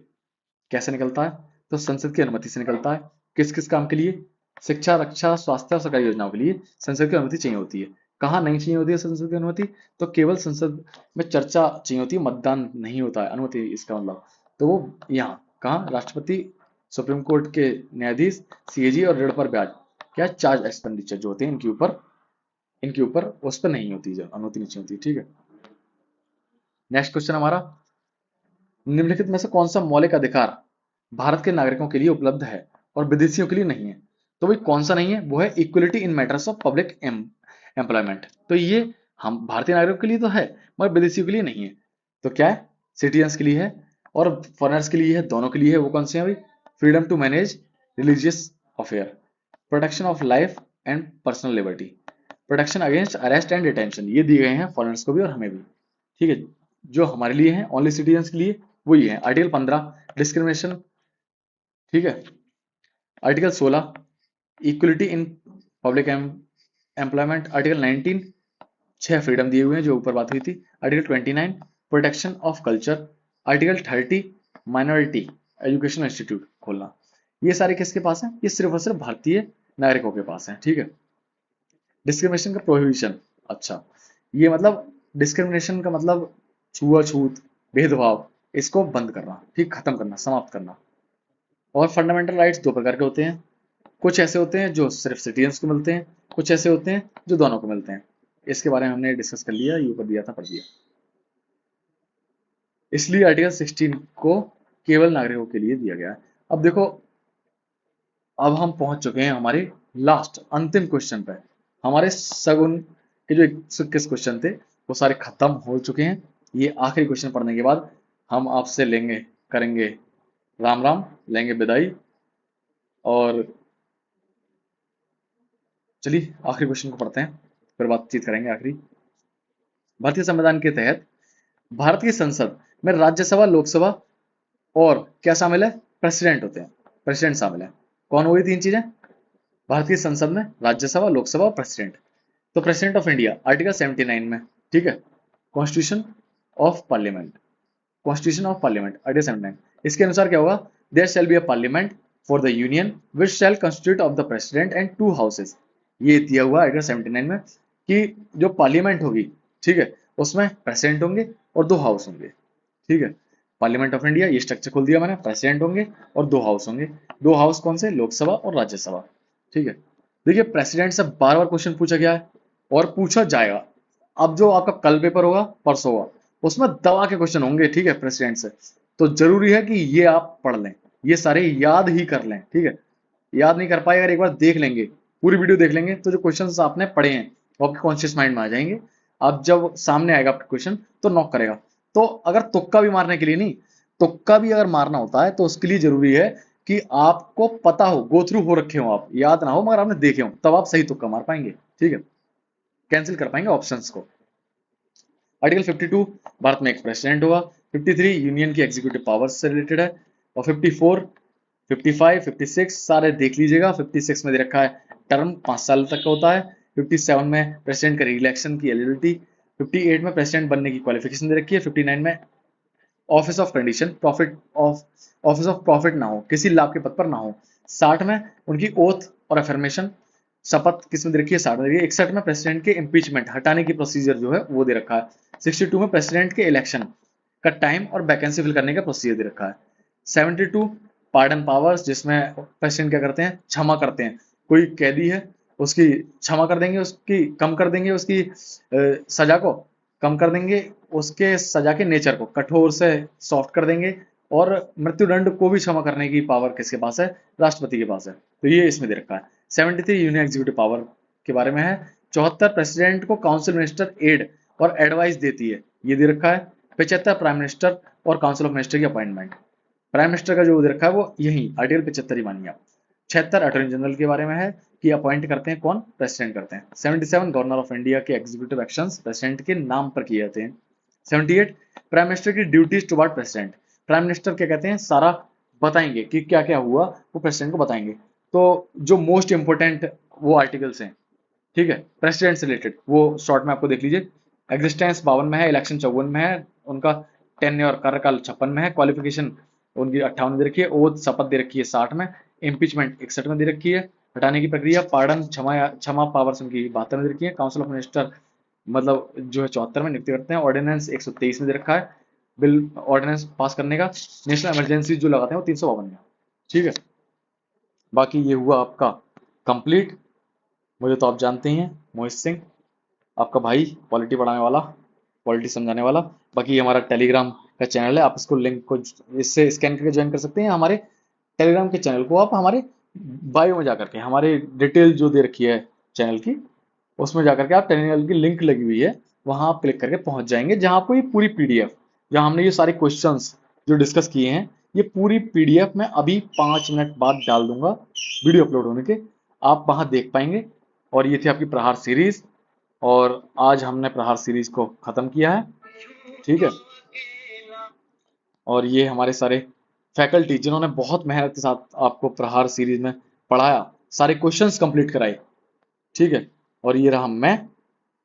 कैसे निकलता है, तो संसद की अनुमति से निकलता है। किस किस काम के लिए, शिक्षा, रक्षा, स्वास्थ्य और सरकारी योजनाओं के लिए संसद की अनुमति चाहिए होती है। कहाँ नहीं चाहिए होती है संसद की अनुमति, तो केवल संसद में चर्चा चाहिए होती है, मतदान नहीं होता है, अनुमति इसका मतलब। तो वो यहाँ कहाँ, राष्ट्रपति, सुप्रीम कोर्ट के न्यायाधीश, सीएजी और ऋण पर ब्याज, क्या चार्ज एक्सपेंडिचर जो होते हैं इनके ऊपर उस पर नहीं होती, जो अनुमति नहीं होती। ठीक है, नेक्स्ट क्वेश्चन हमारा, निम्नलिखित में से कौन सा मौलिक अधिकार भारत के नागरिकों के लिए उपलब्ध है और विदेशियों के लिए नहीं है। तो भाई कौन सा नहीं है, वो है equality in matters of public employment. तो ये हम भारतीय नागरिकों के लिए तो है, मगर विदेशियों के लिए नहीं है। तो क्या है, सिटीजन्स के लिए है और फॉरेनर्स के लिए है, दोनों के लिए है। वो कौन से हैं भाई, freedom to manage religious affair, protection of life and personal liberty, protection against arrest and detention. ये दिए गए हैं फॉरेनर्स को भी और हमें भी। ठीक है, जो हमारे लिए हैं ओनली सिटीजन्स के लिए वो ये है। Article 15 discrimination. ठीक है, article 16 equality in public employment, article 19 छह फ्रीडम दिए हुए हैं जो ऊपर बात हुई थी, article 29 protection of culture, article 30 minority education institute खोलना। ये सारे किसके पास है, ये सिर्फ और सिर्फ भारतीय नागरिकों के पास है। ठीक है, डिस्क्रिमिनेशन का प्रोहिबिशन, अच्छा ये मतलब डिस्क्रिमिनेशन का मतलब छुआछूत, भेदभाव, इसको बंद करना, ठीक, खत्म करना, समाप्त करना। और फंडामेंटल राइट्स दो प्रकार के होते हैं, कुछ ऐसे होते हैं जो सिर्फ सिटीजन्स को मिलते हैं, कुछ ऐसे होते हैं जो दोनों को मिलते हैं। इसके बारे में हमने डिस्कस कर लिया, ये ऊपर दिया था, पढ़ दिया। इसलिए आर्टिकल 16 को केवल नागरिकों के लिए दिया गया है। अब देखो, अब हम पहुंच चुके हैं हमारे लास्ट अंतिम क्वेश्चन पे। हमारे सगुन के जो 21 क्वेश्चन थे वो सारे खत्म हो चुके हैं। ये आखिरी क्वेश्चन पढ़ने के बाद हम आपसे करेंगे राम राम, लेंगे विदाई। और चलिए आखिरी क्वेश्चन को पढ़ते हैं, फिर बातचीत करेंगे आखिरी। भारतीय संविधान के तहत भारत की संसद में राज्यसभा, लोकसभा और क्या शामिल है, प्रेसिडेंट होते हैं, प्रेसिडेंट शामिल है। कौन हुई तीन चीजें, भारतीय संसद में राज्यसभा, लोकसभा और प्रेसिडेंट। तो प्रेसिडेंट ऑफ इंडिया आर्टिकल 79 में, ठीक है, constitution of parliament, constitution of parliament article 79, इसके अनुसार क्या होगा, there shall be a parliament for the union which shall constitute of the president and two houses. ये दिया हुआ आर्टिकल 79 में कि जो पार्लियामेंट होगी, ठीक है, उसमें प्रेसिडेंट होंगे और दो हाउस होंगे। ठीक है, पार्लियामेंट ऑफ इंडिया, ये स्ट्रक्चर खोल दिया मैंने, प्रेसिडेंट होंगे और दो हाउस होंगे। दो हाउस कौन से, लोकसभा और राज्यसभा। ठीक है, देखिए प्रेसिडेंट से बार बार क्वेश्चन पूछा गया है और पूछा जाएगा। अब जो आपका कल पेपर होगा, परसों होगा, उसमें दवा के क्वेश्चन होंगे, ठीक है, प्रेसिडेंट से। तो जरूरी है कि ये आप पढ़ लें, ये सारे याद ही कर लें। ठीक है, याद नहीं कर पाए अगर एक बार देख लेंगे, पूरी वीडियो देख लेंगे, तो जो क्वेश्चंस आपने पढ़े हैं वो आपके कॉन्शियस माइंड में आ जाएंगे। अब जब सामने आएगा आपका क्वेश्चन तो नॉक करेगा। तो अगर तुक्का भी मारने के लिए नहीं, तुक्का भी अगर मारना होता है तो उसके लिए जरूरी है कि आपको पता हो, गो थ्रू हो रखे हो, आप याद ना हो मगर आपने देखे हो, तब आप सही तुक्का मार पाएंगे। ठीक है, कैंसिल कर पाएंगे ऑप्शंस को। आर्टिकल 52 भारत में एक प्रेसिडेंट होगा। 53 यूनियन की एग्जीक्यूटिव पावर्स से रिलेटेड है। और 54, 55, 56 सारे देख लीजिएगा। 56 में दे रखा है टर्म 5 साल तक का होता है। 57 में प्रेसिडेंट का रिइलेक्शन की एलिजिबिलिटी। 58 में प्रेसिडेंट बनने की क्वालिफिकेशन दे रखी है। 59 में office of condition, office of profit ना हो, किसी लाभ के पद पर ना हो। 60 में उनकी ओथ और अफर्मेशन, शपथ किसमें दे रखी है, 60 में दे रखी है। 61 में प्रेसिडेंट के इम्पीचमेंट, हटाने की प्रोसीजर जो है वो दे रखा है। 62 में प्रेसिडेंट के इलेक्शन का टाइम और वैकेंसी फिल करने का प्रोसीजर दे रखा है। 72 पार्डन पावर्स, जिसमें प्रेसिडेंट क्या करते हैं, क्षमा करते हैं। कोई कैदी है उसकी क्षमा कर देंगे, उसकी कम कर देंगे, उसकी सजा को कम कर देंगे, उसके सजा के नेचर को कठोर से सॉफ्ट कर देंगे। और मृत्युदंड को भी क्षमा करने की पावर किसके पास है, राष्ट्रपति के पास है। तो ये इसमें दे रखा है। 73 यूनियन एग्जीक्यूटिव पावर के बारे में है 74 प्रेसिडेंट को काउंसिल मिनिस्टर एड और एडवाइस देती है, ये दे रखा है। 75 प्राइम मिनिस्टर और काउंसिल ऑफ मिनिस्टर की अपॉइंटमेंट। प्राइम मिनिस्टर का जो दे रखा है वो यही आर्टिकल 75 ही मानिए आप। 76 अटॉर्नी जनरल के बारे में है कि अपॉइंट करते हैं कौन, प्रेसिडेंट करते हैं। 77 गवर्नर ऑफ इंडिया के एग्जीक्यूटिव एक्शंस प्रेसिडेंट के नाम पर किए जाते हैं। 78 प्राइम मिनिस्टर की duties toward president, prime minister क्या कहते हैं सारा बताएंगे कि क्या क्या हुआ, वो प्रेसिडेंट को बताएंगे। तो जो मोस्ट इंपोर्टेंट वो आर्टिकल्स हैं, ठीक है, प्रेसिडेंट से रिलेटेड, वो शॉर्ट में आपको देख लीजिए। एग्जिस्टेंस 52 में है, इलेक्शन 54 में है, उनका टेन्योर कार्यकाल 56 में है, क्वालिफिकेशन उनकी 58 में दे रखी है, ओथ शपथ दे रखी है 60 में, इम्पीचमेंट 61 में दे रखी है, हटाने की प्रक्रिया पार्डन क्षमा पावर्स उनकी 72 में दे रखी है, काउंसिल ऑफ मिनिस्टर मतलब जो है 74 में नियुक्ति करते हैं, ऑर्डिनेंस 123 में दे रखा है, बिल ऑर्डिनेंस पास करने का, नेशनल इमरजेंसी जो लगाते हैं वो 352 में, ठीक है। बाकी ये हुआ आपका कंप्लीट। मुझे तो आप जानते ही हैं, मोहित सिंह आपका भाई, पॉलिटी पढ़ाने वाला, पॉलिटी समझाने वाला। बाकी ये हमारा टेलीग्राम का चैनल है, आप इसको लिंक को इससे स्कैन करके ज्वाइन कर सकते हैं। हमारे टेलीग्राम के चैनल को आप हमारे बायो में जाकर के, हमारे डिटेल जो दे रखी है चैनल की, उसमें जाकर के आप टेलीग्राम की लिंक लगी हुई है, वहां आप क्लिक करके पहुंच जाएंगे, जहां आपको ये पूरी पीडीएफ, जहां हमने ये सारे क्वेश्चंस जो डिस्कस किए हैं, ये पूरी पीडीएफ में अभी 5 मिनट बाद डाल दूंगा वीडियो अपलोड होने के, आप वहां देख पाएंगे। और ये थी आपकी प्रहार सीरीज, और आज हमने प्रहार सीरीज को खत्म किया है, ठीक है। और ये हमारे सारे फैकल्टी जिन्होंने बहुत मेहनत के साथ आपको प्रहार सीरीज में पढ़ाया, सारे क्वेश्चंस कंप्लीट कराए, ठीक है। और ये रहा मैं,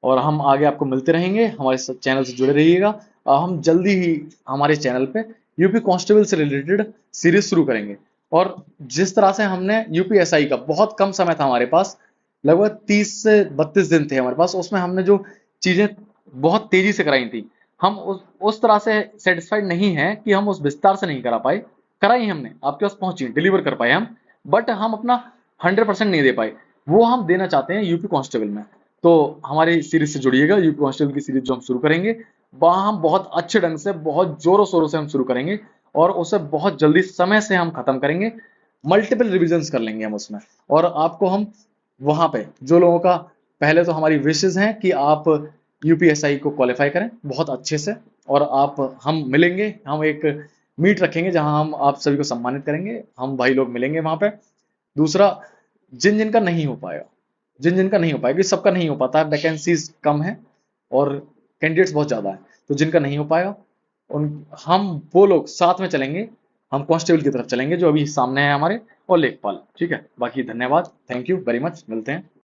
और हम आगे आपको मिलते रहेंगे, हमारे चैनल से जुड़े रहिएगा। हम जल्दी ही हमारे चैनल पे यूपी कांस्टेबल से रिलेटेड सीरीज शुरू करेंगे। और जिस तरह से हमने यूपीएसआई का, बहुत कम समय था हमारे पास, लगभग 30 से 32 दिन थे हमारे पास, उसमें हमने जो चीजें बहुत तेजी से कराई थी, हम उस तरह से सेटिस्फाइड नहीं है कि हम उस विस्तार से नहीं करा पाए, कराई हमने, आपके पास पहुंची, डिलीवर कर पाए हम, बट हम अपना 100% नहीं दे पाए, वो हम देना चाहते हैं यूपी कांस्टेबल में। तो हमारी सीरीज से जुड़िएगा, यूपी कांस्टेबल की सीरीज जो हम शुरू करेंगे, वहां हम बहुत अच्छे ढंग से, बहुत जोरों शोरों से हम शुरू करेंगे, और उसे बहुत जल्दी समय से हम खत्म करेंगे, मल्टीपल रिविजन्स कर लेंगे हम उसमें। और आपको हम वहां पे, जो लोगों का, पहले तो हमारी विशेष हैं कि आप यूपीएसआई को क्वालिफाई करें बहुत अच्छे से, और आप, हम मिलेंगे, हम एक मीट रखेंगे जहां हम आप सभी को सम्मानित करेंगे, हम भाई लोग मिलेंगे वहां पे। दूसरा, जिन जिनका नहीं हो पाएगा, जिन जिनका नहीं हो पाएगा, सबका नहीं हो पाता है, वैकेंसीज कम है और कैंडिडेट्स बहुत ज्यादा है, तो जिनका नहीं हो पाएगा उन, हम वो लोग साथ में चलेंगे, हम कांस्टेबल की तरफ चलेंगे जो अभी सामने है हमारे, और लेखपाल, ठीक है। बाकी धन्यवाद, थैंक यू वेरी मच, मिलते हैं।